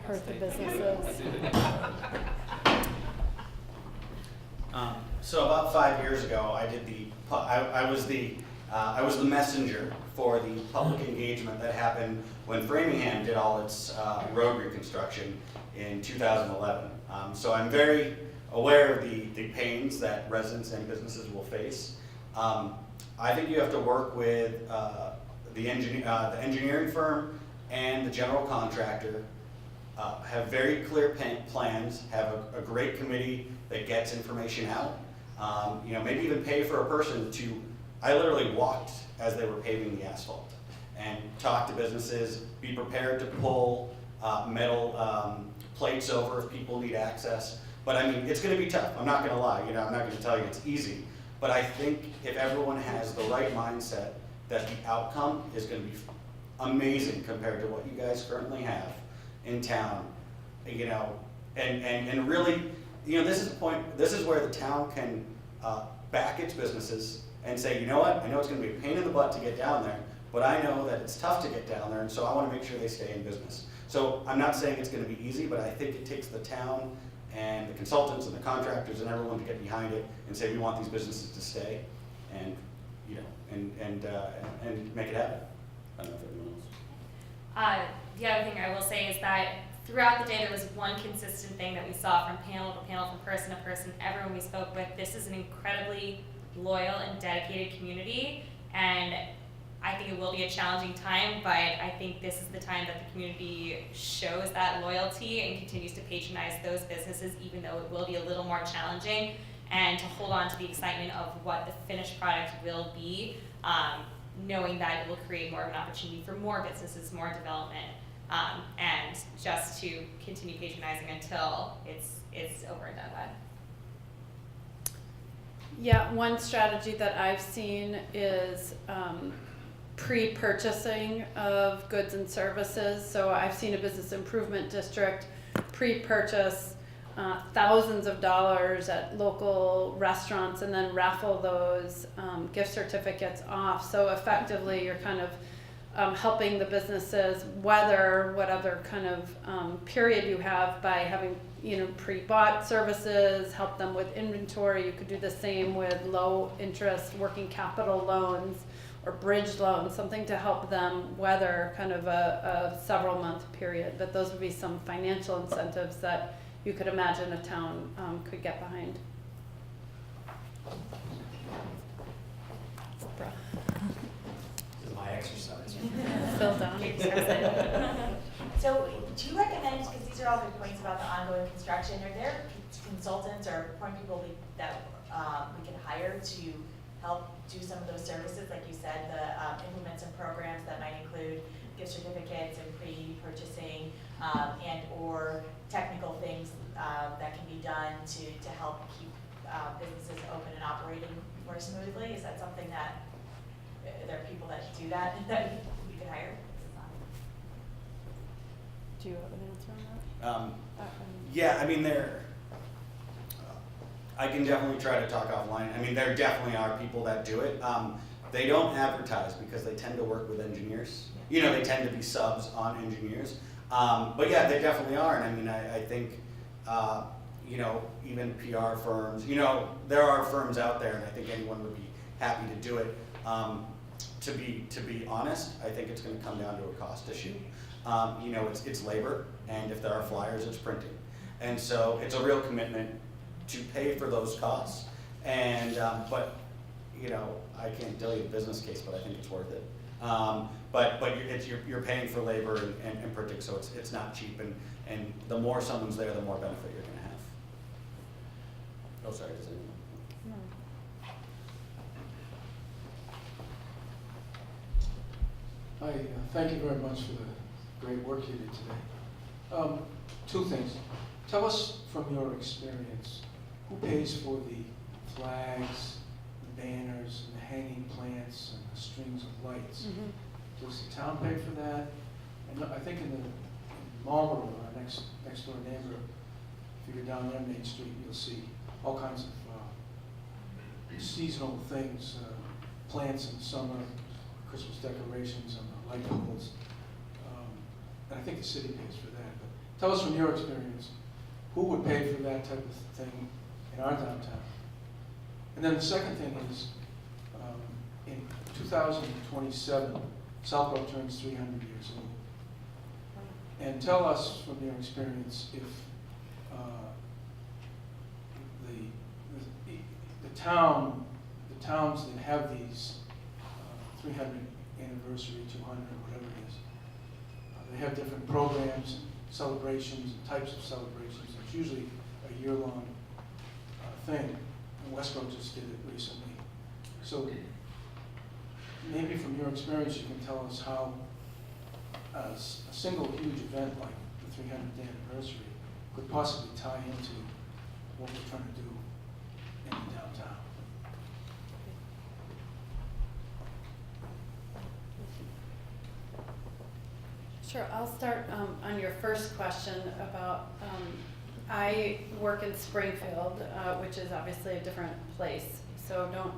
Speaker 7: hurt the businesses.
Speaker 3: So about 5 years ago, I was the messenger for the public engagement that happened when Framingham did all its road reconstruction in 2011. So I'm very aware of the pains that residents and businesses will face. I think you have to work with the engineering firm and the general contractor, have very clear plans, have a great committee that gets information out. Maybe even pay for a person to, I literally walked as they were paving the asphalt and talked to businesses, be prepared to pull metal plates over if people need access. But I mean, it's gonna be tough, I'm not gonna lie, I'm not gonna tell you it's easy. But I think if everyone has the right mindset, that the outcome is gonna be amazing compared to what you guys currently have in town, and really, this is the point, this is where the town can back its businesses and say, you know what, I know it's gonna be a pain in the butt to get down there, but I know that it's tough to get down there, and so I wanna make sure they stay in business. So I'm not saying it's gonna be easy, but I think it takes the town and the consultants and the contractors and everyone to get behind it and say, we want these businesses to stay, and, and make it happen. I don't know if everyone else.
Speaker 4: The other thing I will say is that throughout the day, there was one consistent thing that we saw from panel to panel, from person to person, everyone we spoke with. This is an incredibly loyal and dedicated community, and I think it will be a challenging time, but I think this is the time that the community shows that loyalty and continues to patronize those businesses, even though it will be a little more challenging, and to hold on to the excitement of what the finished product will be, knowing that it will create more of an opportunity for more businesses, more development, and just to continue patronizing until it's over and done with.
Speaker 7: Yeah, one strategy that I've seen is pre-purchasing of goods and services. So I've seen a business improvement district pre-purchase thousands of dollars at local restaurants and then raffle those gift certificates off. So effectively you're kind of helping the businesses weather whatever kind of period you have by having pre-bought services, help them with inventory. You could do the same with low interest working capital loans or bridge loans, something to help them weather kind of a several month period. But those would be some financial incentives that you could imagine a town could get behind.
Speaker 1: This is my exercise.
Speaker 7: Phil down.
Speaker 2: So do you recommend, because these are all good points about the ongoing construction, are there consultants or point people that we can hire to help do some of those services? Like you said, the implement some programs that might include gift certificates and pre-purchasing and or technical things that can be done to help keep businesses open and operating more smoothly. Is that something that there are people that do that we could hire?
Speaker 7: Do you have an answer on that?
Speaker 3: Yeah, I mean, I can definitely try to talk offline. I mean, there definitely are people that do it. They don't advertise because they tend to work with engineers. They tend to be subs on engineers. But yeah, they definitely are. And I mean, I think, even PR firms, there are firms out there, and I think anyone would be happy to do it. To be honest, I think it's going to come down to a cost issue. It's labor, and if there are flyers, it's printing. And so it's a real commitment to pay for those costs. And, but I can't tell you the business case, but I think it's worth it. But you're paying for labor and printing, so it's not cheap. And the more someone's there, the more benefit you're going to have. Oh, sorry, does anyone?
Speaker 13: Hi, thank you very much for the great work you did today. Two things. Tell us from your experience, who pays for the flags, the banners, and the hanging plants, and the strings of lights? Mm-hmm. Does the town pay for that? And I think in Marlborough, our next door neighbor, if you go down there Main Street, you'll see all kinds of seasonal things, plants in the summer, Christmas decorations and the light poles. And I think the city pays for that. But tell us from your experience, who would pay for that type of thing in our downtown? And then the second thing is, in 2027, Southborough turns 300 years old. And tell us from your experience if the towns that have these 300 anniversary, 200, whatever it is, they have different programs, celebrations, and types of celebrations. It's usually a year-long thing, and Westboro just did it recently. So maybe from your experience, you can tell us how a single huge event like the 300th anniversary could possibly tie into what we're trying to do in the downtown.
Speaker 7: Sure, I'll start on your first question about, I work in Springfield, which is obviously a different place, so don't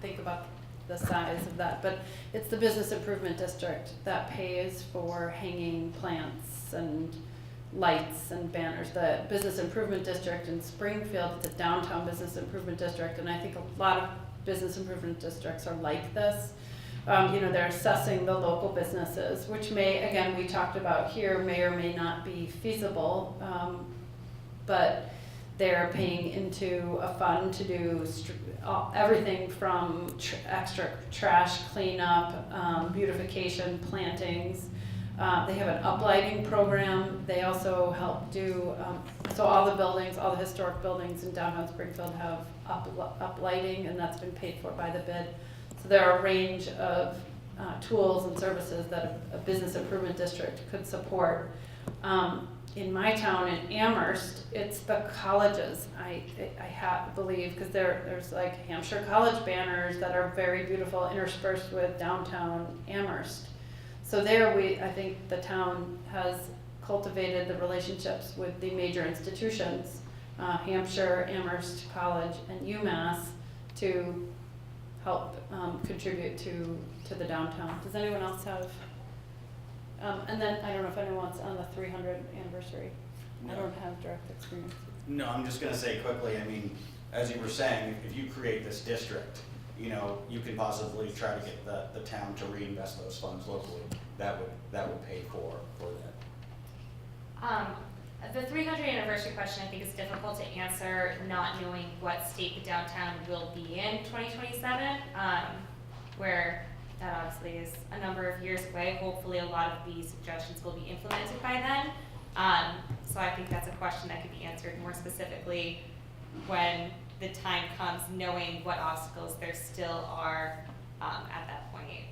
Speaker 7: think about the size of that, but it's the business improvement district that pays for hanging plants and lights and banners. The business improvement district in Springfield, it's a downtown business improvement district, and I think a lot of business improvement districts are like this. They're assessing the local businesses, which may, again, we talked about here, may or may not be feasible, but they're paying into a fund to do everything from extra trash cleanup, beautification, plantings. They have an uplighting program. They also help do, so all the buildings, all the historic buildings in downtown Springfield have uplighting, and that's been paid for by the bid. So there are a range of tools and services that a business improvement district could support. In my town, in Amherst, it's the colleges, I believe, because there's like Hampshire College banners that are very beautiful, interspersed with downtown Amherst. So there I think the town has cultivated the relationships with the major institutions, Hampshire, Amherst College, and UMass, to help contribute to the downtown. Does anyone else have? And then I don't know if anyone's on the 300th anniversary.
Speaker 3: No.
Speaker 7: I don't have direct experience.
Speaker 3: No, I'm just going to say quickly, I mean, as you were saying, if you create this district, you can possibly try to get the town to reinvest those funds locally. That would pay for that.
Speaker 4: The 300th anniversary question, I think, is difficult to answer, not knowing what state the downtown will be in 2027, where that obviously is a number of years away. Hopefully a lot of these suggestions will be implemented by then. So I think that's a question that could be answered more specifically when the time comes, knowing what obstacles there still are at that point.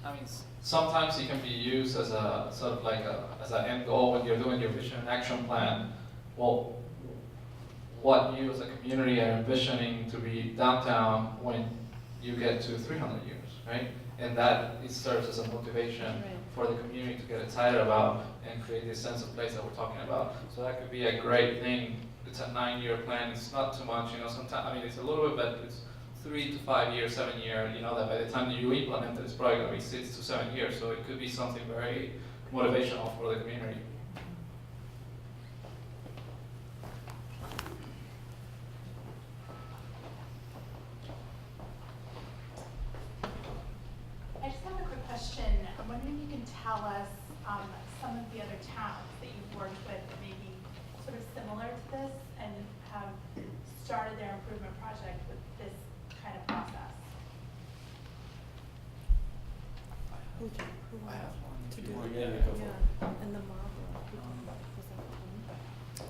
Speaker 5: I mean, sometimes it can be used as a sort of like as an end goal when you're doing your vision and action plan. Well, what you as a community are envisioning to be downtown when you get to 300 years, right? And that it serves as a motivation for the community to get excited about and create this sense of place that we're talking about. So that could be a great thing. It's a 9-year plan. It's not too much, sometimes, I mean, it's a little bit, but it's 3 to 5 years, 7 years, that by the time you implement it, it's probably going to be 6 to 7 years. So it could be something very motivational for the community.
Speaker 14: I just have a quick question. I'm wondering if you can tell us some of the other towns that you've worked with that may be sort of similar to this and have started their improvement project with this kind of process.
Speaker 3: I have one.
Speaker 7: To do
Speaker 3: Well,
Speaker 7: it.
Speaker 3: yeah, go for it.
Speaker 7: Yeah, and the Marlboro. Was that one?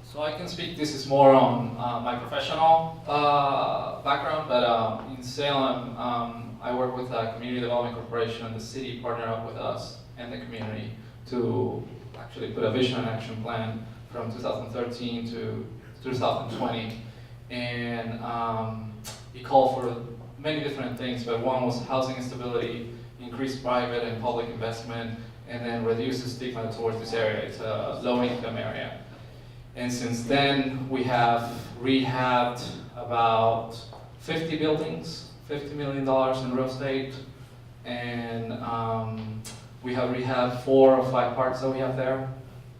Speaker 5: So I can speak, this is more on my professional background, but in Salem, I work with a community development corporation, and the city partnered up with us and the community to actually put a vision and action plan from 2013 to 2020. And it called for many different things, but one was housing instability, increased private and public investment, and then reduce the stigma towards this area. It's a low-income area. And since then, we have rehabbed about 50 buildings, $50 million in real estate, and we have rehabbed 4 or 5 parks that we have there,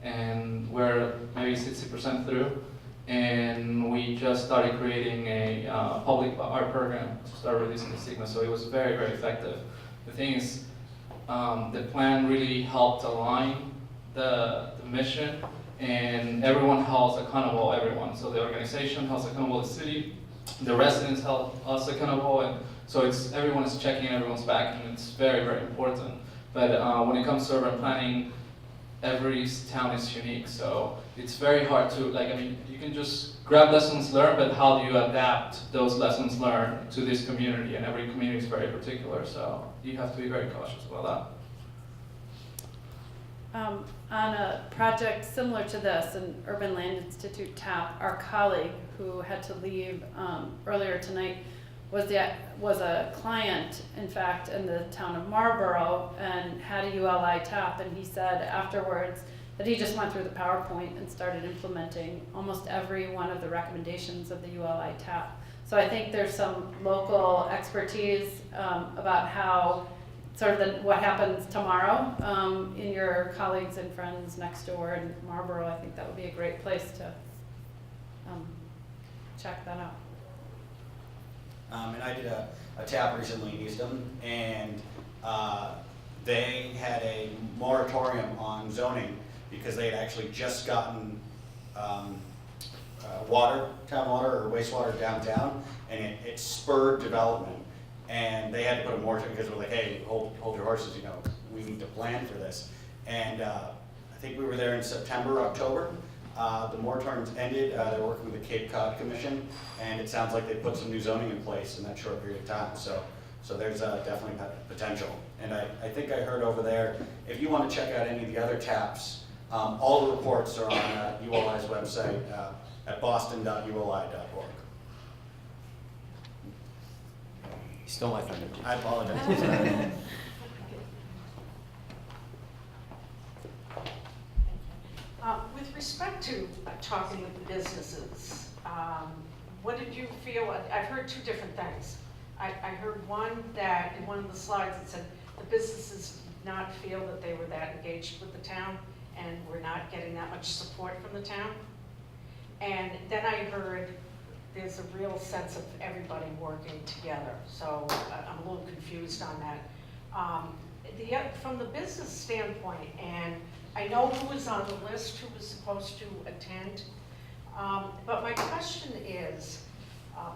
Speaker 5: and we're maybe 60% through. And we just started creating a public art program to start reducing the stigma, so it was very, very effective. The thing is, the plan really helped align the mission, and everyone holds accountable everyone. So the organization holds accountable the city, the residents hold us accountable, and so everyone is checking everyone's back, and it's very, very important. But when it comes to urban planning, every town is unique, so it's very hard to, you can just grab lessons learned, but how do you adapt those lessons learned to this community? And every community is very particular, so you have to be very cautious about that.
Speaker 7: On a project similar to this, an Urban Land Institute TAP, our colleague who had to leave earlier tonight was a client, in fact, in the town of Marlborough and had a ULI TAP, and he said afterwards that he just went through the PowerPoint and started implementing almost every one of the recommendations of the ULI TAP. So I think there's some local expertise about how sort of what happens tomorrow in your colleagues and friends next door in Marlborough. I think that would be a great place to check that out.
Speaker 3: And I did a TAP recently in Eastham, and they had a moratorium on zoning because they had actually just gotten water, town water or wastewater downtown, and it spurred development. And they had to put a moratorium because we're like, hey, hold your horses, we need to plan for this. And I think we were there in September, October. The moratoriums ended. They're working with the Cape Cod Commission, and it sounds like they put some new zoning in place in that short period of time. So there's definitely potential. And I think I heard over there, if you want to check out any of the other TAPs, all the reports are on ULI's website at boston.uli.org.
Speaker 1: You stole my thunder.
Speaker 3: I apologize.
Speaker 11: With respect to talking with the businesses, what did you feel? I've heard two different things. I heard one that in one of the slides it said the businesses did not feel that they were that engaged with the town and were not getting that much support from the town. And then I heard there's a real sense of everybody working together. So I'm a little confused on that. From the business standpoint, and I know who was on the list, who was supposed to attend, but my question is,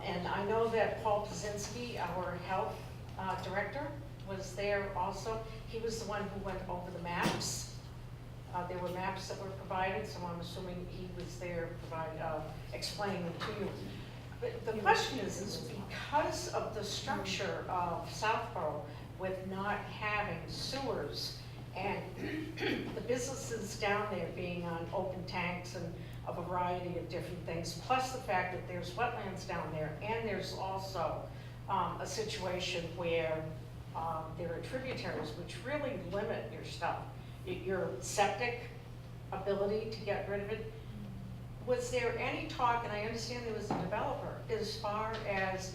Speaker 11: and I know that Paul Pazinski, our health director, was there also. He was the one who went over the maps. There were maps that were provided, so I'm assuming he was there explaining them to you. But the question is because of the structure of Southborough with not having sewers and the businesses down there being on open tanks and a variety of different things, plus the fact that there's wetlands down there, and there's also a situation where there are tributaries which really limit your stuff, your septic ability to get rid of it. Was there any talk, and I understand there was a developer, as far as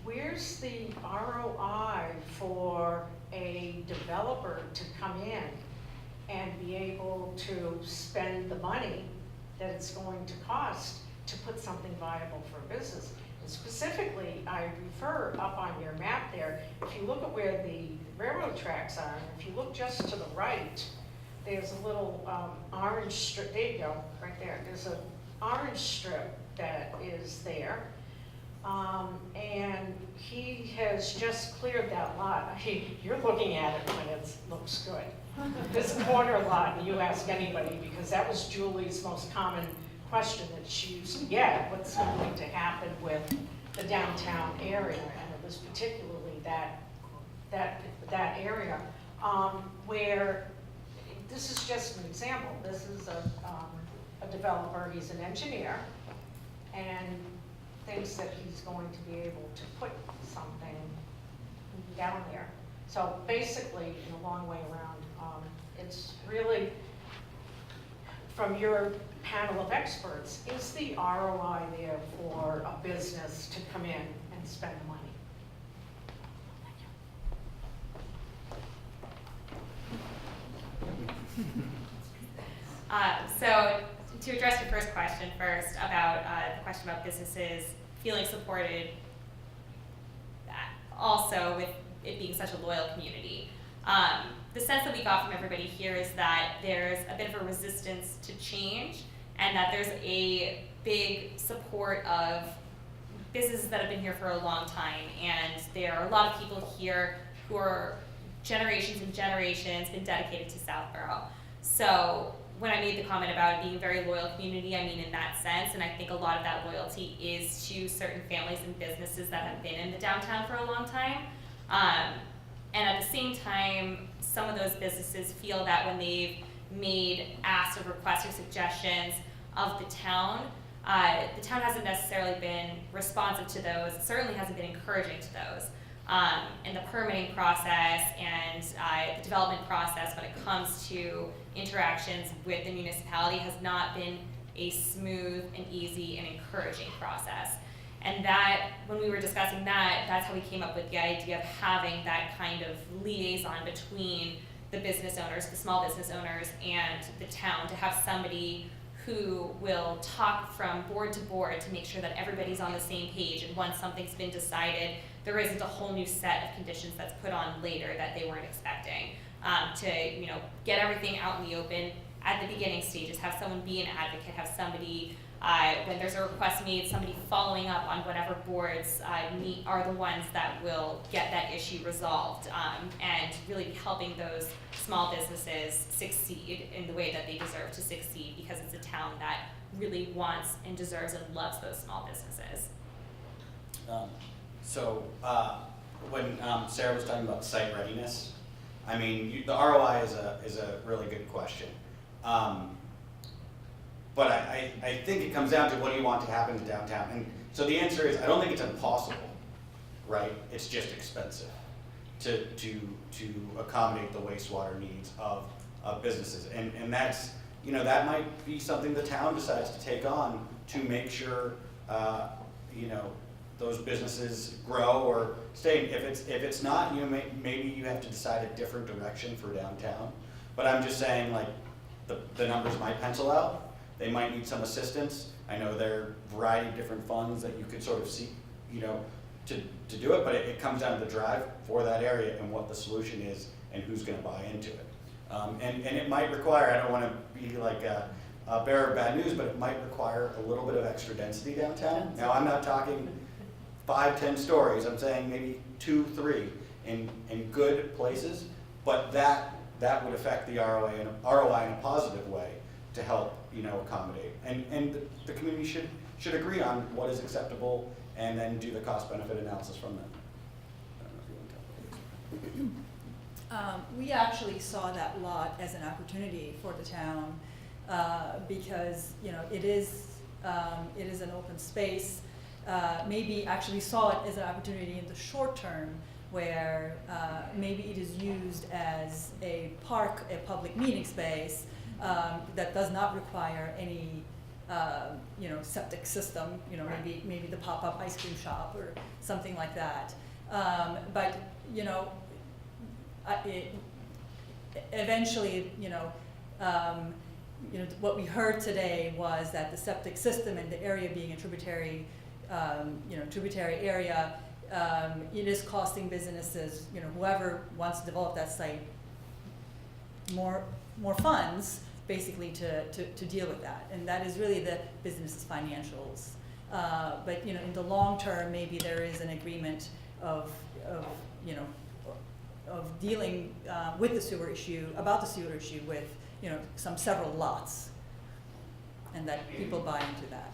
Speaker 11: where's the ROI for a developer to come in and be able to spend the money that it's going to cost to put something viable for a business? And specifically, I refer up on your map there, if you look at where the railroad tracks are, and if you look just to the right, there's a little orange strip. There you go, right there. There's an orange strip that is there. And he has just cleared that lot. You're looking at it when it looks good. This corner lot, and you ask anybody, because that was Julie's most common question that she used to get, what's going to happen with the downtown area? And it was particularly that area where, this is just an example. This is a developer, he's an engineer, and thinks that he's going to be able to put something down there. So basically, in a long way around, it's really, from your panel of experts, is the ROI there for a business to come in and spend the money?
Speaker 4: So to address your first question first about the question about businesses feeling supported, also with it being such a loyal community. The sense that we got from everybody here is that there's a bit of a resistance to change, and that there's a big support of businesses that have been here for a long time, and there are a lot of people here who are generations and generations been dedicated to Southborough. So when I made the comment about it being a very loyal community, I mean in that sense, and I think a lot of that loyalty is to certain families and businesses that have been in the downtown for a long time. And at the same time, some of those businesses feel that when they've made asks or requests or suggestions of the town hasn't necessarily been responsive to those, certainly hasn't been encouraging to those. And the permitting process and the development process when it comes to interactions with the municipality has not been a smooth and easy and encouraging process. And that, when we were discussing that, that's how we came up with the idea of having that kind of liaison between the business owners, the small business owners, and the town, to have somebody who will talk from board to board to make sure that everybody's on the same page, and once something's been decided, there isn't a whole new set of conditions that's put on later that they weren't expecting. To get everything out in the open at the beginning stages, have someone be an advocate, have somebody, when there's a request made, somebody following up on whatever boards are the ones that will get that issue resolved, and really helping those small businesses succeed in the way that they deserve to succeed, because it's a town that really wants and deserves and loves those small businesses.
Speaker 3: When Sarah was talking about site readiness, I mean, the ROI is a really good question. But I think it comes down to what do you want to happen to downtown? And so the answer is, I don't think it's impossible, right? It's just expensive to accommodate the wastewater needs of businesses. And that's, that might be something the town decides to take on to make sure, those businesses grow or stay. If it's not, maybe you have to decide a different direction for downtown. But I'm just saying, like, the numbers might pencil out. They might need some assistance. I know there are a variety of different funds that you could sort of see, to do it, but it comes down to the drive for that area and what the solution is and who's going to buy into it. And it might require, I don't want to be like a bearer of bad news, but it might require a little bit of extra density downtown. Now, I'm not talking 5, 10 stories. I'm saying maybe 2, 3 in good places, but that would affect the ROI in a positive way to help accommodate. And the community should agree on what is acceptable and then do the cost benefit analysis from that. I don't know if you want to
Speaker 8: We actually saw that lot as an opportunity for the town because it is an open space. Maybe actually saw it as an opportunity in the short term where maybe it is used as a park, a public meeting space that does not require any septic system, maybe the pop-up ice cream shop or something like that. But eventually, what we heard today was that the septic system and the area being a tributary, tributary area, it is costing businesses, whoever wants to develop that site, more funds, basically, to deal with that. And that is really the business's financials. But in the long term, maybe there is an agreement of dealing with the sewer issue, about the sewer issue with several lots, and that people buy into that.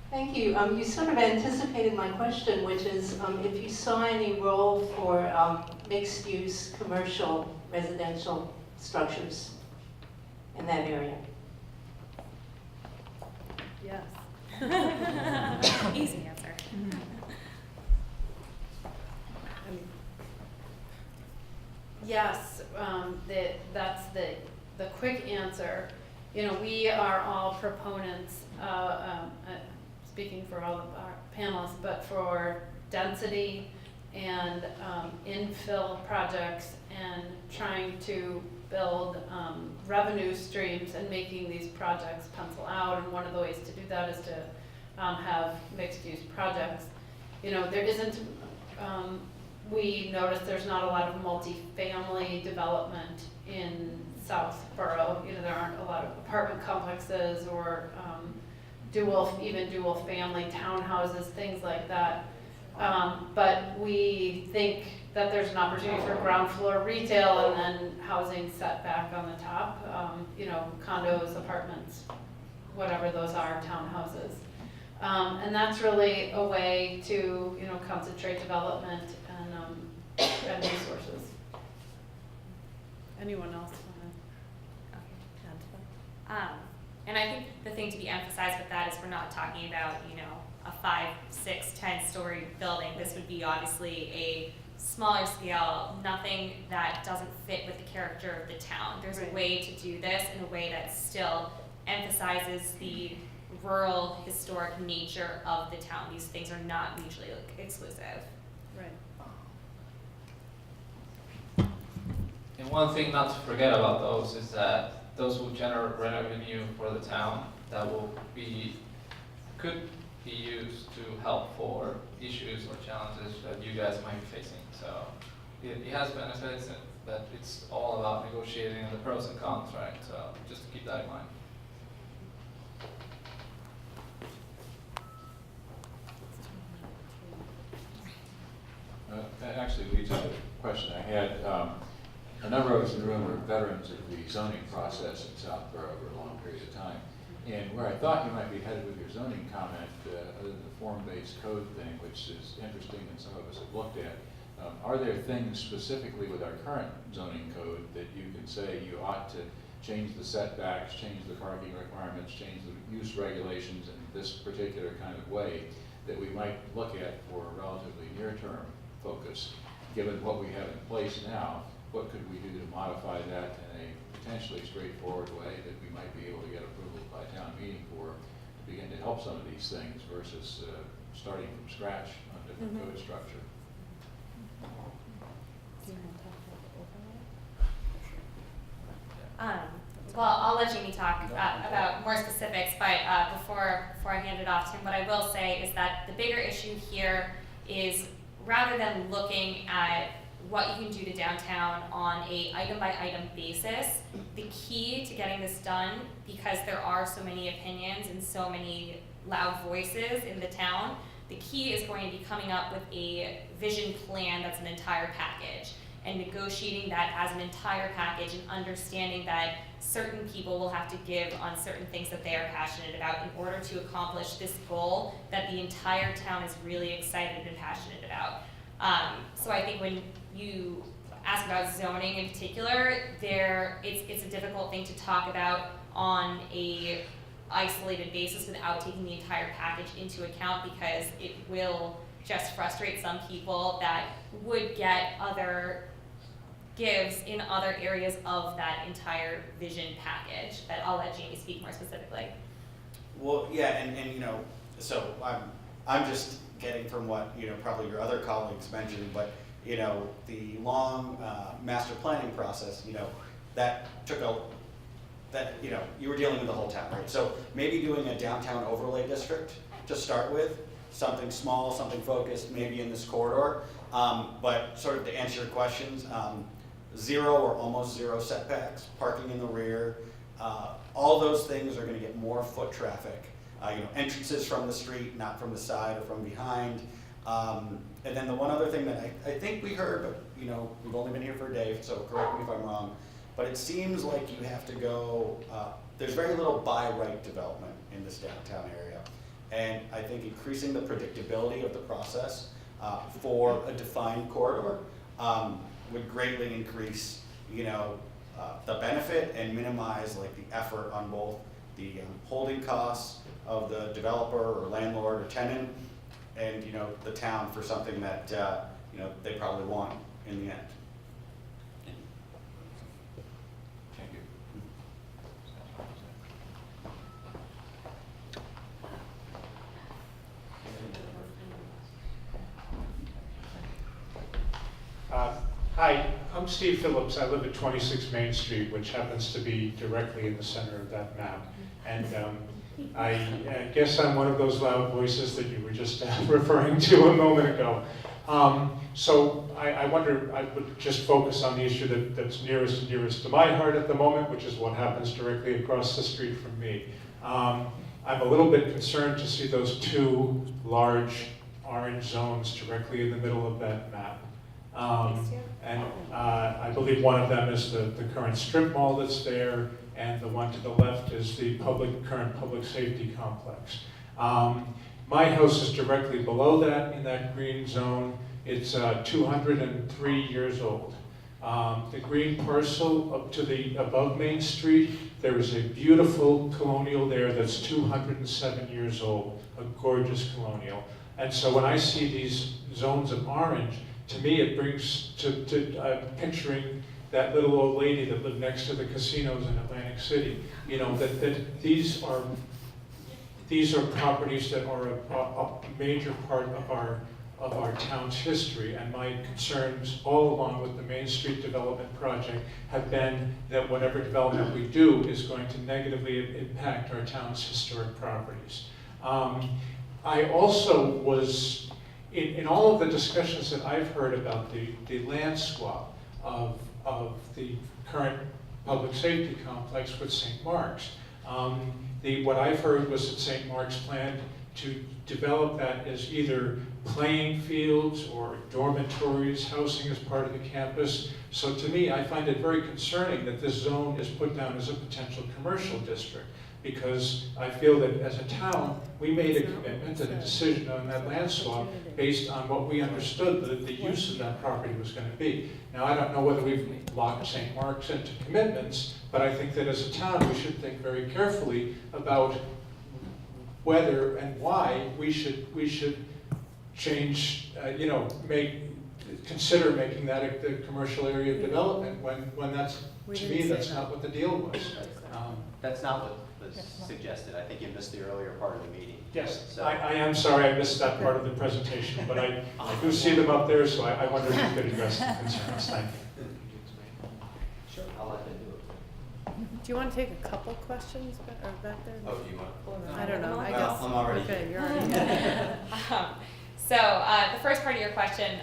Speaker 15: Thank you. You sort of anticipated my question, which is if you saw any role for mixed-use commercial residential structures in that area.
Speaker 7: Yes.
Speaker 4: Easy answer.
Speaker 7: Yes, that's the quick answer. We are all proponents, speaking for all of our panelists, but for density and infill projects and trying to build revenue streams and making these projects pencil out. And one of the ways to do that is to have mixed-use projects. You know, there isn't, we noticed there's not a lot of multifamily development in Southborough. You know, there aren't a lot of apartment complexes or even dual family townhouses, things like that. But we think that there's an opportunity for ground floor retail and then housing set back on the top. You know, condos, apartments, whatever those are, townhouses. And that's really a way to, you know, concentrate development and resources. Anyone else want to?
Speaker 4: And I think the thing to be emphasized with that is we're not talking about, you know, a 5, 6, 10-story building. This would be obviously a smaller scale, nothing that doesn't fit with the character of the town. There's a way to do this in a way that still emphasizes the rural, historic nature of the town. These things are not mutually exclusive.
Speaker 7: Right.
Speaker 5: And one thing not to forget about those is that those will generate revenue for the town that could be used to help for issues or challenges that you guys might be facing. So it has benefits, but it's all about negotiating the pros and cons, right? So just to keep that in mind.
Speaker 9: That actually leads to the question I had. A number of us in the room are veterans of the zoning process in Southborough over a long period of time. And where I thought you might be headed with your zoning comment, other than the form-based code thing, which is interesting and some of us have looked at, are there things specifically with our current zoning code that you can say you ought to change the setbacks, change the parking requirements, change the use regulations in this particular kind of way that we might look at for a relatively near-term focus, given what we have in place now? What could we do to modify that in a potentially straightforward way that we might be able to get approval by town meeting for to begin to help some of these things versus starting from scratch on different code structure?
Speaker 4: Well, I'll let Jamie talk about more specifics, but before I hand it off to him, what I will say is that the bigger issue here is rather than looking at what you can do to downtown on a item-by-item basis, the key to getting this done, because there are so many opinions and so many loud voices in the town, the key is going to be coming up with a vision plan that's an entire package and negotiating that as an entire package and understanding that certain people will have to give on certain things that they are passionate about in order to accomplish this goal that the entire town is really excited and passionate about. So I think when you ask about zoning in particular, it's a difficult thing to talk about on a isolated basis without taking the entire package into account, because it will just frustrate some people that would get other gives in other areas of that entire vision package. But I'll let Jamie speak more specifically.
Speaker 3: Well, yeah, and you know, so I'm just getting from what, you know, probably your other colleagues mentioned, but you know, the long master planning process, you know, that took you know, you were dealing with the whole town, right? So maybe doing a downtown overlay district to start with, something small, something focused, maybe in this corridor, but sort of to answer your questions, 0 or almost 0 setbacks, parking in the rear, all those things are going to get more foot traffic. You know, entrances from the street, not from the side or from behind. And then the one other thing that I think we heard, but you know, we've only been here for a day, so correct me if I'm wrong, but it seems like you have to go, there's very little by right development in this downtown area. And I think increasing the predictability of the process for a defined corridor would greatly increase, you know, the benefit and minimize like the effort on both the holding costs of the developer or landlord or tenant, and you know, the town for something that you know, they probably want in the end.
Speaker 9: Thank you.
Speaker 6: Hi,
Speaker 16: I'm Steve Phillips. I live at 26 Main Street, which happens to be directly in the center of that map. And I guess I'm one of those loud voices that you were just referring to a moment ago. So I wonder, I would just focus on the issue that's nearest and dearest to my heart at the moment, which is what happens directly across the street from me. I'm a little bit concerned to see those two large orange zones directly in the middle of that map. And I believe one of them is the current strip mall that's there, and the one to the left is the current public safety complex. My house is directly below that in that green zone. It's 203 years old. The green parcel up to the above Main Street, there is a beautiful colonial there that's 207 years old, a gorgeous colonial. And so when I see these zones of orange, to me it brings to picturing that little old lady that lived next to the casinos in Atlantic City. You know, that these are properties that are a major part of our town's history, and my concerns all along with the Main Street development project have been that whatever development we do is going to negatively impact our town's historic properties. I also was, in all of the discussions that I've heard about the land swap of the current public safety complex with St. Mark's, what I've heard was that St. Mark's planned to develop that as either playing fields or dormitories, housing as part of the campus. So to me, I find it very concerning that this zone is put down as a potential commercial district, because I feel that as a town, we made a commitment and a decision on that land swap based on what we understood that the use of that property was going to be. Now, I don't know whether we've locked St. Mark's into commitments, but I think that as a town, we should think very carefully about whether and why we should change, consider making that a commercial area of development when that's, to me, that's not what the deal was.
Speaker 1: That's not what was suggested. I think you missed the earlier part of the meeting.
Speaker 16: Yes,
Speaker 1: So,
Speaker 16: I am sorry I missed that part of the presentation, but I do see them up there, so I wonder if you could address the concerns. Thank you.
Speaker 1: Sure, I'll let them do it.
Speaker 7: Do you want to take a couple questions back there?
Speaker 1: Oh, do you want?
Speaker 7: I don't know, I
Speaker 1: Well,
Speaker 7: guess.
Speaker 1: I'm already
Speaker 7: Okay,
Speaker 1: here.
Speaker 7: you're already here.
Speaker 4: So the first part of your question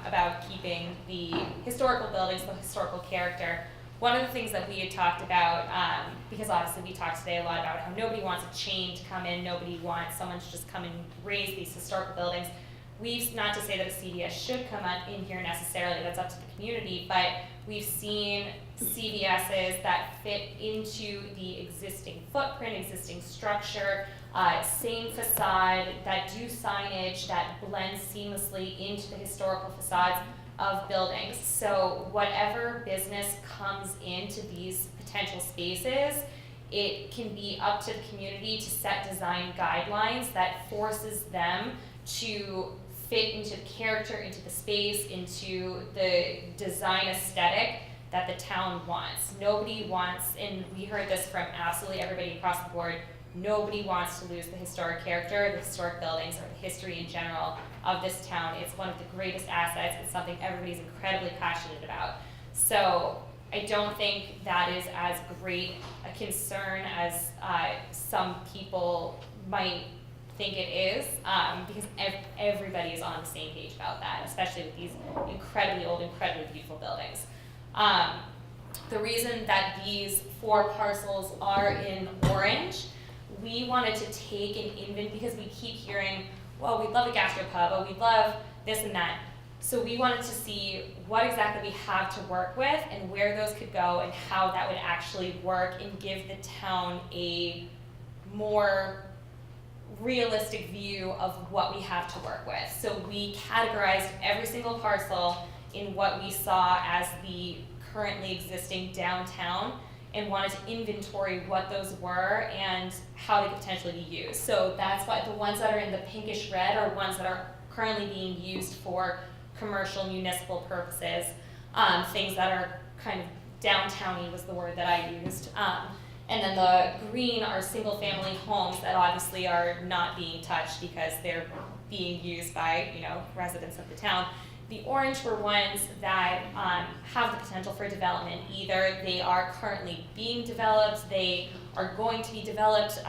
Speaker 4: about keeping the historical buildings, the historical character, one of the things that we had talked about, because obviously we talked today a lot about how nobody wants a chain to come in, nobody wants someone to just come and raise these historical buildings. We've, not to say that a CVS should come in here necessarily, that's up to the community, but we've seen CVSs that fit into the existing footprint, existing structure, same facade, that do signage, that blends seamlessly into the historical facades of buildings. So whatever business comes into these potential spaces, it can be up to the community to set design guidelines that forces them to fit into the character, into the space, into the design aesthetic that the town wants. Nobody wants, and we heard this from absolutely everybody across the board, nobody wants to lose the historic character, the historic buildings, or the history in general of this town. It's one of the greatest assets. It's something everybody's incredibly passionate about. So I don't think that is as great a concern as some people might think it is, because everybody is on the same page about that, especially with these incredibly old, incredibly beautiful buildings. The reason that these 4 parcels are in orange, we wanted to take an inventory, because we keep hearing, well, we'd love a gastropub, or we'd love this and that. So we wanted to see what exactly we have to work with and where those could go and how that would actually work and give the town a more realistic view of what we have to work with. So we categorized every single parcel in what we saw as the currently existing downtown and wanted to inventory what those were and how they could potentially be used. So that's why the ones that are in the pinkish red are ones that are currently being used for commercial municipal purposes, things that are kind of downtowny was the word that I used. And then the green are single family homes that obviously are not being touched because they're being used by, residents of the town. The orange were ones that have the potential for development. Either they are currently being developed, they are going to be developed.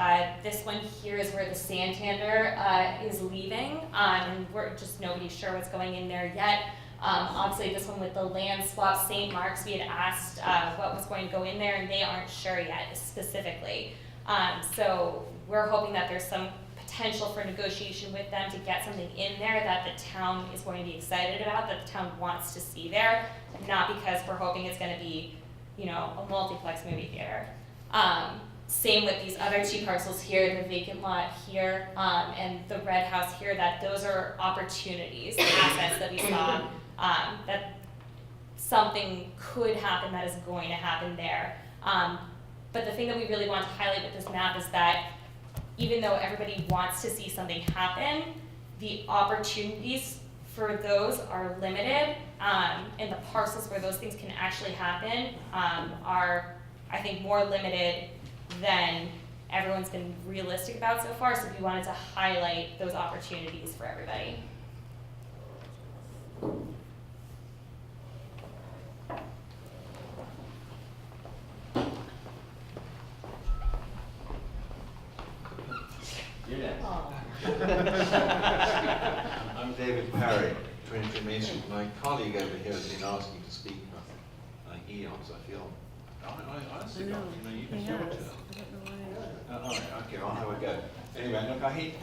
Speaker 4: This one here is where the Santander is leaving, and we're just nobody's sure what's going in there yet. Obviously this one with the land swap, St. Mark's, we had asked what was going to go in there, and they aren't sure yet specifically. So we're hoping that there's some potential for negotiation with them to get something in there that the town is going to be excited about, that the town wants to see there, not because we're hoping it's going to be, you know, a multiplex movie theater. Same with these other two parcels here, the vacant lot here, and the red house here, that those are opportunities, assets that we saw, that something could happen that is going to happen there. But the thing that we really want to highlight with this map is that even though everybody wants to see something happen, the opportunities for those are limited, and the parcels where those things can actually happen are, I think, more limited than everyone's been realistic about so far, so we wanted to highlight those opportunities for everybody.
Speaker 1: You're next.
Speaker 17: I'm David Parry, 23 Main Street. My colleague over here has been asking to speak for eons, I feel. I honestly don't, you can see what all right, okay, I'll have a go. Anyway, look, I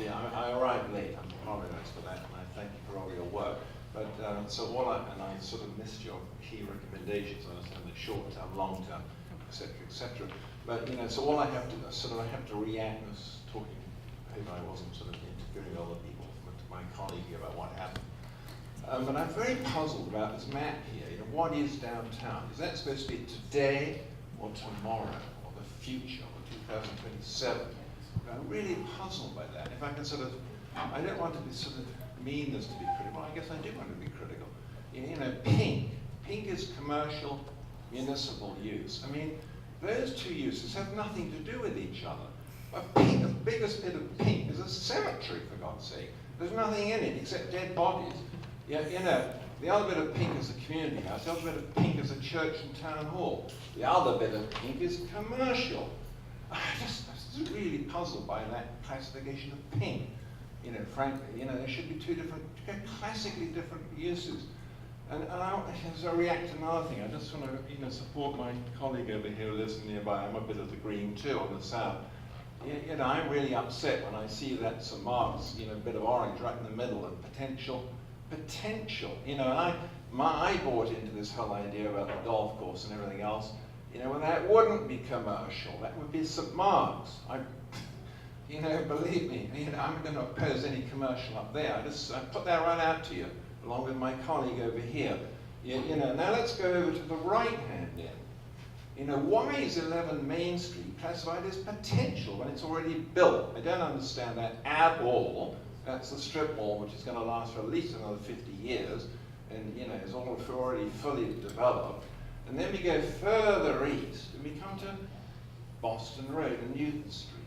Speaker 17: arrived late, I apologize for that, and I thank you for all your work. But, so and I sort of missed your key recommendations, I understand the short term, long term, et cetera. But, so all I have to, I have to react, I was talking, I hope I wasn't sort of interviewing other people, but my colleague here about what happened. But I'm very puzzled about this map here. What is downtown? Is that supposed to be today or tomorrow or the future or 2027? I'm really puzzled by that. If I can I don't want to be mean as to be critical. I guess I do want to be critical. Pink is commercial municipal use. I mean, those two uses have nothing to do with each other. The biggest bit of pink is a cemetery, for God's sake. There's nothing in it except dead bodies. The other bit of pink is a community house. The other bit of pink is a church and town hall. The other bit of pink is commercial. I'm just really puzzled by that classification of pink. Frankly, there should be two classically different uses. And as I react to another thing, I just want to support my colleague over here who lives nearby. I'm a bit of the green too on the south. I'm really upset when I see that St. Mark's, bit of orange right in the middle and potential. I bought into this whole idea about the golf course and everything else. Well, that wouldn't be commercial. That would be St. Mark's. Believe me, I'm going to oppose any commercial up there. I put that right out to you, along with my colleague over here. Now let's go over to the right-hand end. Why is 11 Main Street classified as potential when it's already built? I don't understand that at all. That's the strip mall, which is going to last for at least another 50 years, and is already fully developed. And then we go further east, and we come to Boston Road and Newton Street.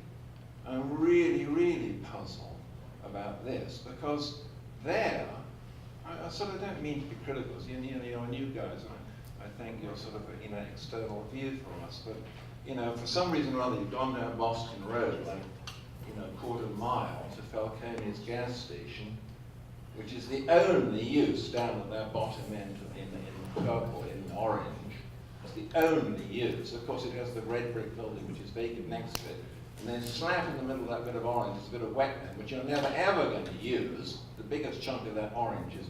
Speaker 17: I'm really, really puzzled about this, because there, I don't mean to be critical, you're new guys, and I thank your external view from us, but for some reason or other you've gone down Boston Road, like a quarter mile to Falcone's gas station, which is the only use down at that bottom end in purple, in orange. It's the only use. Of course, it has the red brick building, which is vacant next to it. And then slap in the middle of that bit of orange is a bit of wetland, which you're never ever going to use. The biggest chunk of that orange is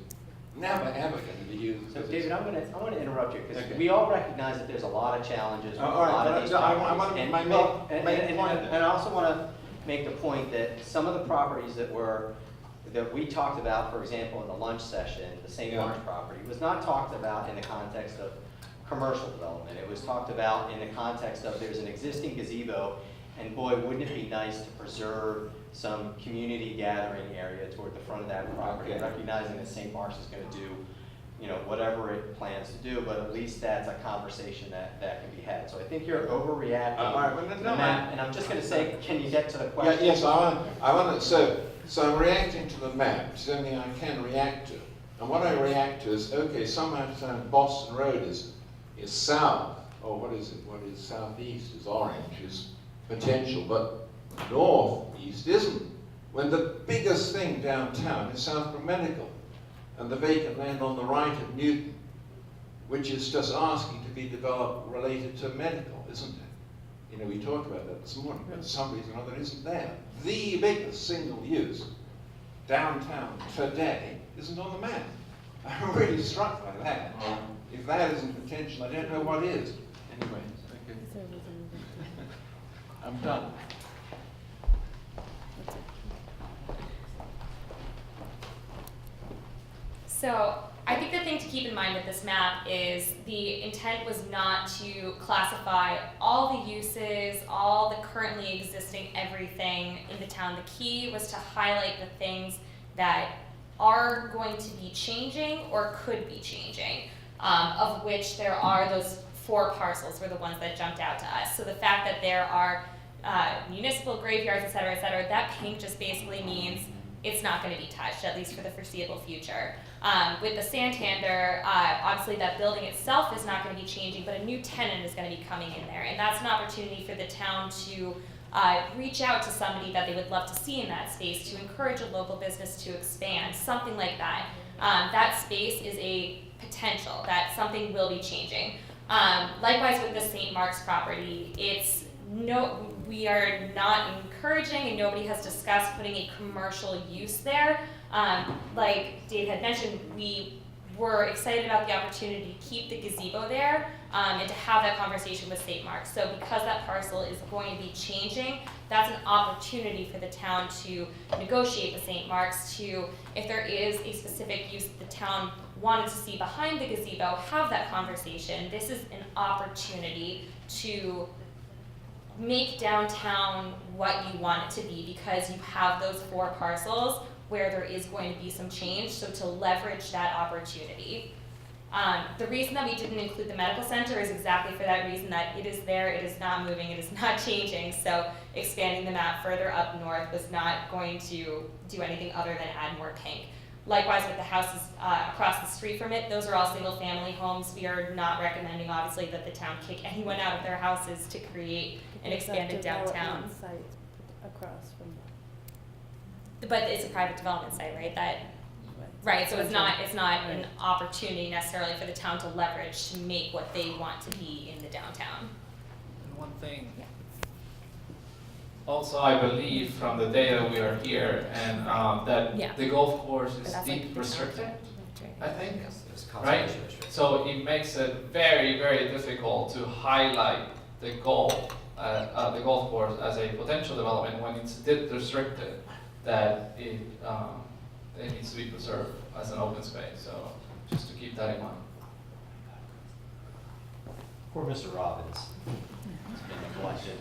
Speaker 17: never ever going to be used.
Speaker 1: So David, I want to interrupt you, because we all recognize that there's a lot of challenges with a lot of these properties. And I also want to make the point that some of the properties that we talked about, for example, in the lunch session, the St. Mark's property, was not talked about in the context of commercial development. It was talked about in the context of there's an existing gazebo, and boy, wouldn't it be nice to preserve some community gathering area toward the front of that property, recognizing that St. Mark's is going to do whatever it plans to do, but at least that's a conversation that can be had. So I think you're overreacting to the map, and I'm just going to say, can you get to the question?
Speaker 17: Yes, I want to, so I'm reacting to the map, which is the only thing I can react to. And what I react to is, okay, somehow Boston Road is south, or what is it? What is southeast is orange, is potential, but northeast isn't. When the biggest thing downtown is Southborough Medical, and the vacant land on the right of Newton, which is just asking to be developed related to medical, isn't it? You know, we talked about that this morning, but for some reason or other it isn't there. The biggest single use downtown today isn't on the map. I'm really struck by that. If that isn't potential, I don't know what is. Anyway, okay. I'm done.
Speaker 4: So I think the thing to keep in mind with this map is the intent was not to classify all the uses, all the currently existing everything in the town. The key was to highlight the things that are going to be changing or could be changing, of which there are those 4 parcels were the ones that jumped out to us. So the fact that there are municipal graveyards, et cetera, that pink just basically means it's not going to be touched, at least for the foreseeable future. With the Santander, obviously that building itself is not going to be changing, but a new tenant is going to be coming in there. And that's an opportunity for the town to reach out to somebody that they would love to see in that space, to encourage a local business to expand, something like that. That space is a potential, that something will be changing. Likewise with the St. Mark's property, we are not encouraging, and nobody has discussed putting a commercial use there. Like Dave had mentioned, we were excited about the opportunity to keep the gazebo there and to have that conversation with St. Mark's. So because that parcel is going to be changing, that's an opportunity for the town to negotiate with St. Mark's to, if there is a specific use that the town wanted to see behind the gazebo, have that conversation. This is an opportunity to make downtown what you want it to be, because you have those 4 parcels where there is going to be some change, so to leverage that opportunity. The reason that we didn't include the medical center is exactly for that reason, that it is there, it is not moving, it is not changing, so expanding the map further up north was not going to do anything other than add more pink. Likewise with the houses across the street from it, those are all single family homes. We are not recommending, obviously, that the town kick anyone out of their houses to create an expanded downtown.
Speaker 7: Site across from
Speaker 4: But it's a private development site, right? Right, so it's not an opportunity necessarily for the town to leverage to make what they want to be in the downtown.
Speaker 5: And one thing,
Speaker 4: Yeah.
Speaker 5: also I believe from the data we are here, and that the golf course is deep restricted, I think,
Speaker 1: It's
Speaker 5: right?
Speaker 1: conservation restriction.
Speaker 5: So it makes it very, very difficult to highlight the golf course as a potential development when it's deep restricted, that it needs to be preserved as an open space. So just to keep that in mind.
Speaker 1: Poor Mr. Robbins. It's been neglected.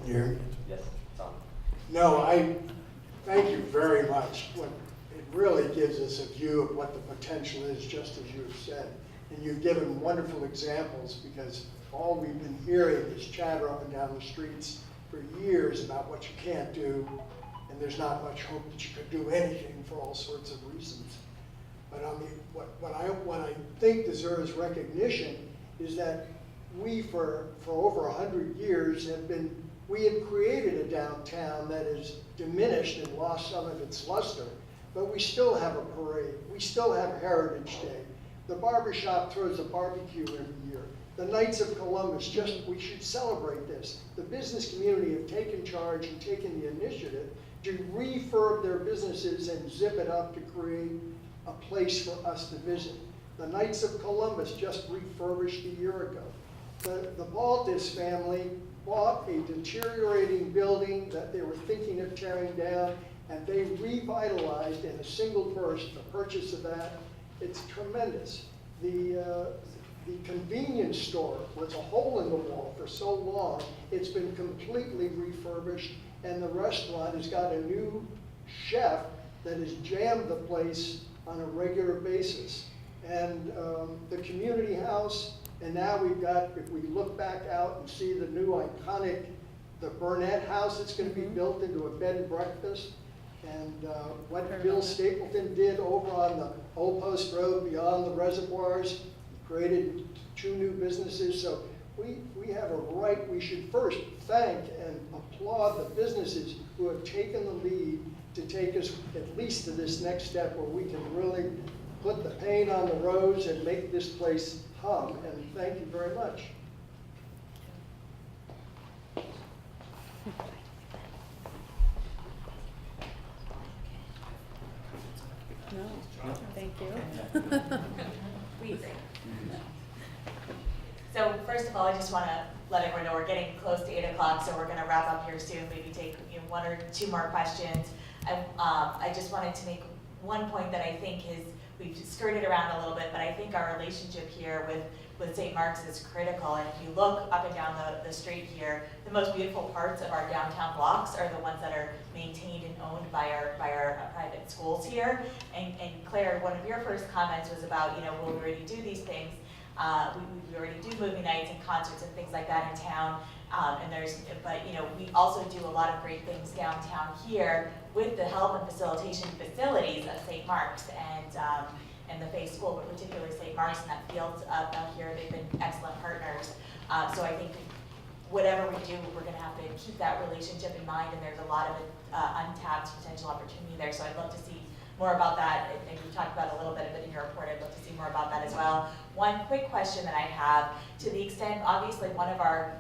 Speaker 6: Here.
Speaker 1: Yes, Tom.
Speaker 6: No, I thank you very much. It really gives us a view of what the potential is, just as you have said. And you've given wonderful examples, because all we've been hearing is chatter up and down the streets for years about what you can't do, and there's not much hope that you could do anything for all sorts of reasons. But I mean, what I think deserves recognition is that we, for over 100 years, have created a downtown that is diminished and lost some of its luster, but we still have a parade. We still have Heritage Day. The barbershop throws a barbecue every year. The Knights of Columbus, we should celebrate this. The business community have taken charge and taken the initiative to refurb their businesses and zip it up to create a place for us to visit. The Knights of Columbus just refurbished a year ago. The Baltus family bought a deteriorating building that they were thinking of tearing down, and they revitalized in a single burst the purchase of that. It's tremendous. The convenience store was a hole in the wall for so long. It's been completely refurbished, and the restaurant has got a new chef that has jammed the place on a regular basis. And the community house, and now we've got, if we look back out and see the new iconic, the Burnett House that's going to be built into a bed and breakfast. And what Bill Stapleton did over on the Old Post Road beyond the reservoirs, created 2 new businesses. So we have a right, we should first thank and applaud the businesses who have taken the lead to take us at least to this next step where we can really put the paint on the roads and make this place hum. And thank you very much.
Speaker 7: No, thank you.
Speaker 2: We agree. So first of all, I just want to let everyone know we're getting close to 8 o'clock, so we're going to wrap up here soon, maybe take 1 or 2 more questions. I just wanted to make one point that I think is, we've skirted around a little bit, but I think our relationship here with St. Mark's is critical. And if you look up and down the street here, the most beautiful parts of our downtown blocks are the ones that are maintained and owned by our private schools here. And Claire, one of your first comments was about, will we already do these things? We already do movie nights and concerts and things like that in town. But we also do a lot of great things downtown here with the help and facilitation facilities of St. Mark's and the Faith School, but particularly St. Mark's and that field out here. They've been excellent partners. So I think whatever we do, we're going to have to keep that relationship in mind, and there's a lot of untapped potential opportunity there. So I'd love to see more about that. I think we talked about a little bit of it in your report. I'd love to see more about that as well. One quick question that I have, to the extent, obviously one of our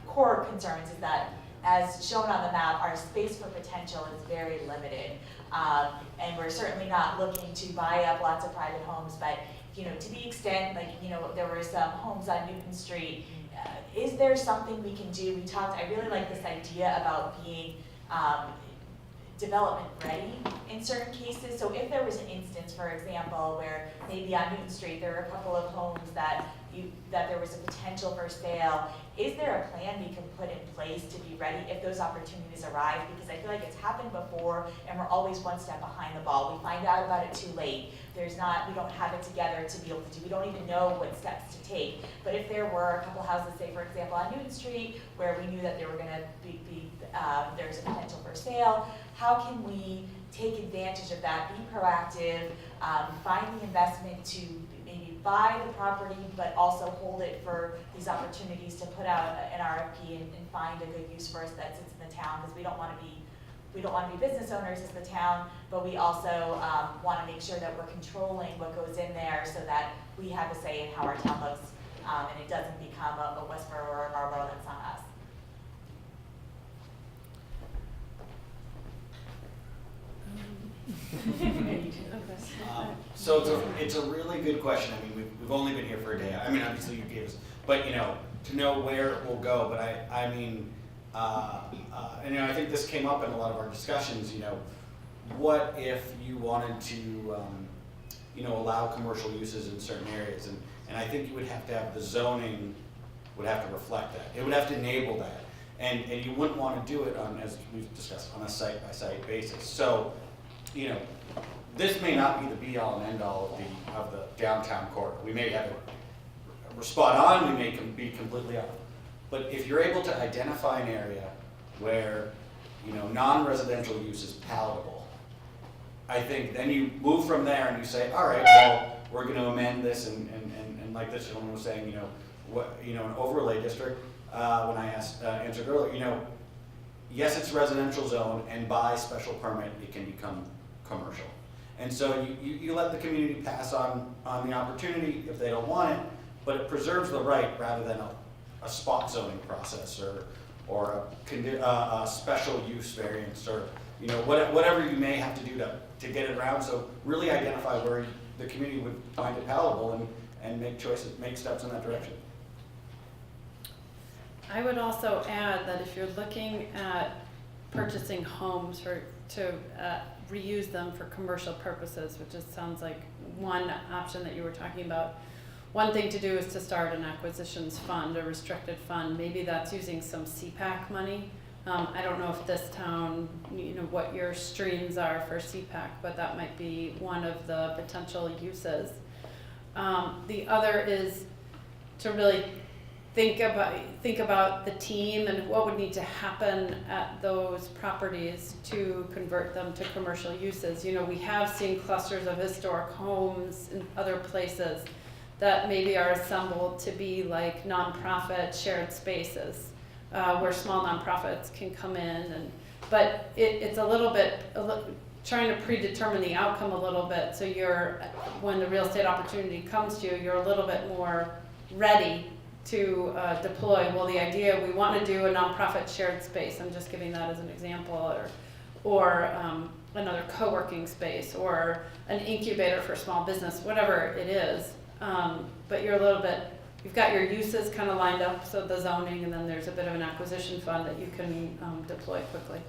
Speaker 2: core concerns is that, as shown on the map, our space for potential is very limited. And we're certainly not looking to buy up lots of private homes, but to the extent, there were some homes on Newton Street, is there something we can do? I really like this idea about being development ready in certain cases. So if there was an instance, for example, where maybe on Newton Street there were a couple of homes that there was a potential for sale, is there a plan we can put in place to be ready if those opportunities arise? Because I feel like it's happened before and we're always one step behind the ball. We find out about it too late. We don't have it together to be able to do. We don't even know what steps to take. But if there were a couple houses, say for example on Newton Street, where we knew that they were going to there's a potential for sale, how can we take advantage of that, be proactive, find the investment to maybe buy the property, but also hold it for these opportunities to put out an RFP and find a good use for us that sits in the town, because we don't want to be business owners as the town, but we also want to make sure that we're controlling what goes in there so that we have a say in how our town looks, and it doesn't become a Westboro or a Marlboro that's on us.
Speaker 3: So it's a really good question. I mean, we've only been here for a day. I mean, obviously you gave us, but to know where it will go. But I mean, and I think this came up in a lot of our discussions. What if you wanted to, allow commercial uses in certain areas? And I think you would have to have the zoning would have to reflect that. It would have to enable that. And you wouldn't want to do it on, as we've discussed, on a site-by-site basis. So, this may not be the be-all and end-all of the downtown corridor. We may have it, we're spot on, we may be completely off. But if you're able to identify an area where, non-residential use is palatable, I think then you move from there and you say, all right, well, we're going to amend this and like this gentleman was saying, an overlay district. When I answered earlier, yes, it's a residential zone, and by special permit, it can become commercial. And so you let the community pass on the opportunity if they don't want it, but it preserves the right rather than a spot zoning process or a special use variance or whatever you may have to do to get it around. So really identify where the community would find it palatable and make choices, make steps in that direction.
Speaker 7: I would also add that if you're looking at purchasing homes to reuse them for commercial purposes, which just sounds like one option that you were talking about, one thing to do is to start an acquisitions fund, a restricted fund. Maybe that's using some CPAC money. I don't know if this town, what your streams are for CPAC, but that might be one of the potential uses. The other is to really think about the team and what would need to happen at those properties to convert them to commercial uses. You know, we have seen clusters of historic homes in other places that maybe are assembled to be like nonprofit shared spaces, where small nonprofits can come in, but it's a little bit trying to predetermine the outcome a little bit, so when the real estate opportunity comes to you, you're a little bit more ready to deploy. Well, the idea, we want to do a nonprofit shared space, I'm just giving that as an example, or another co-working space, or an incubator for small business, whatever it is. But you've got your uses kind of lined up, so the zoning, and then there's a bit of an acquisition fund that you can deploy quickly.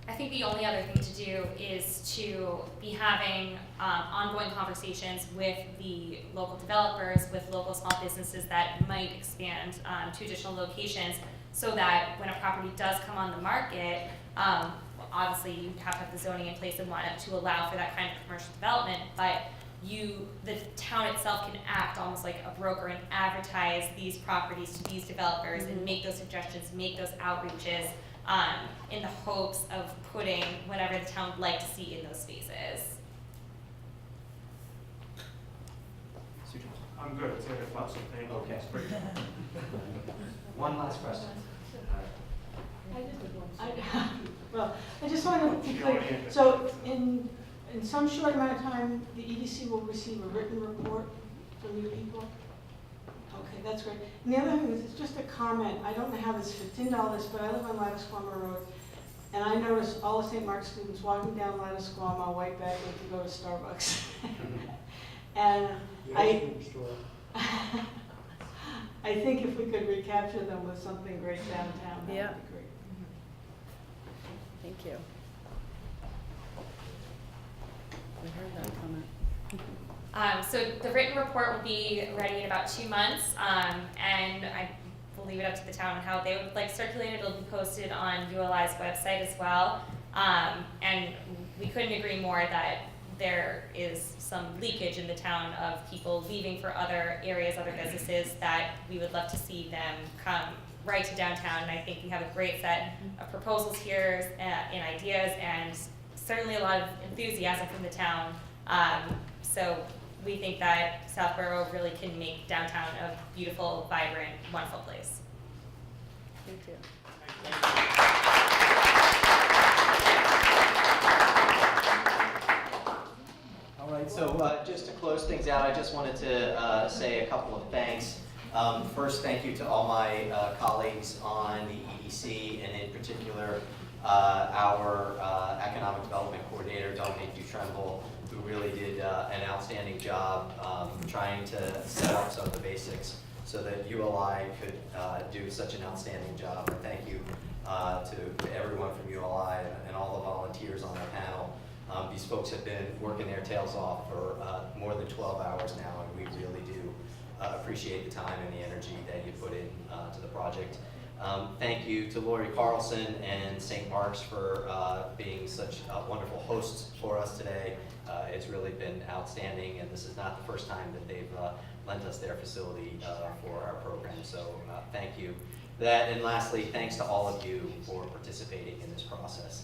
Speaker 4: I think the only other thing to do is to be having ongoing conversations with the local developers, with local small businesses that might expand to additional locations, so that when a property does come on the market, obviously you have to have the zoning in place and want it to allow for that kind of commercial development, but the town itself can act almost like a broker and advertise these properties to these developers and make those suggestions, make those outreaches, in the hopes of putting whatever the town would like to see in those spaces.
Speaker 18: I'm good, it's 8 o'clock, so thank you.
Speaker 1: Okay.
Speaker 18: It's pretty-
Speaker 1: One last question.
Speaker 11: Well, I just want to be clear, so in some short amount of time, the EDC will receive a written report from you people? Okay, that's great. And the other thing is, it's just a comment, I don't know how this fits into all this, but I live on Lattisquama Road, and I noticed all the St. Mark's students walking down Lattisquama, white bagged to go to Starbucks. And I think if we could recapture them with something great downtown, that would be great.
Speaker 7: Thank you. We heard that comment.
Speaker 4: So the written report will be ready in about 2 months, and I will leave it up to the town on how they would like circulated. It'll be posted on ULI's website as well, and we couldn't agree more that there is some leakage in the town of people leaving for other areas, other businesses, that we would love to see them come right to downtown. And I think we have a great set of proposals here and ideas, and certainly a lot of enthusiasm from the town. So we think that Southborough really can make downtown a beautiful, vibrant, wonderful place.
Speaker 7: Thank you.
Speaker 1: All right, so just to close things out, I just wanted to say a couple of thanks. First, thank you to all my colleagues on the EDC, and in particular, our Economic Development Coordinator, Dominique Dutremble, who really did an outstanding job trying to set up some of the basics so that ULI could do such an outstanding job. And thank you to everyone from ULI and all the volunteers on our panel. These folks have been working their tails off for more than 12 hours now, and we really do appreciate the time and the energy that you put in to the project. Thank you to Lori Carlson and St. Mark's for being such wonderful hosts for us today. It's really been outstanding, and this is not the first time that they've lent us their facility for our program, so thank you. That, and lastly, thanks to all of you for participating in this process.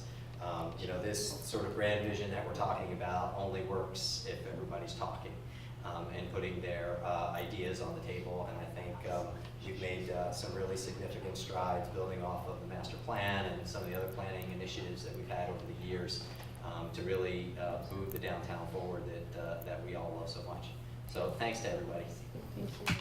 Speaker 1: You know, this sort of grand vision that we're talking about only works if everybody's talking and putting their ideas on the table, and I think you've made some really significant strides building off of the master plan and some of the other planning initiatives that we've had over the years to really move the downtown forward that we all love so much. So thanks to everybody.
Speaker 7: Thank you.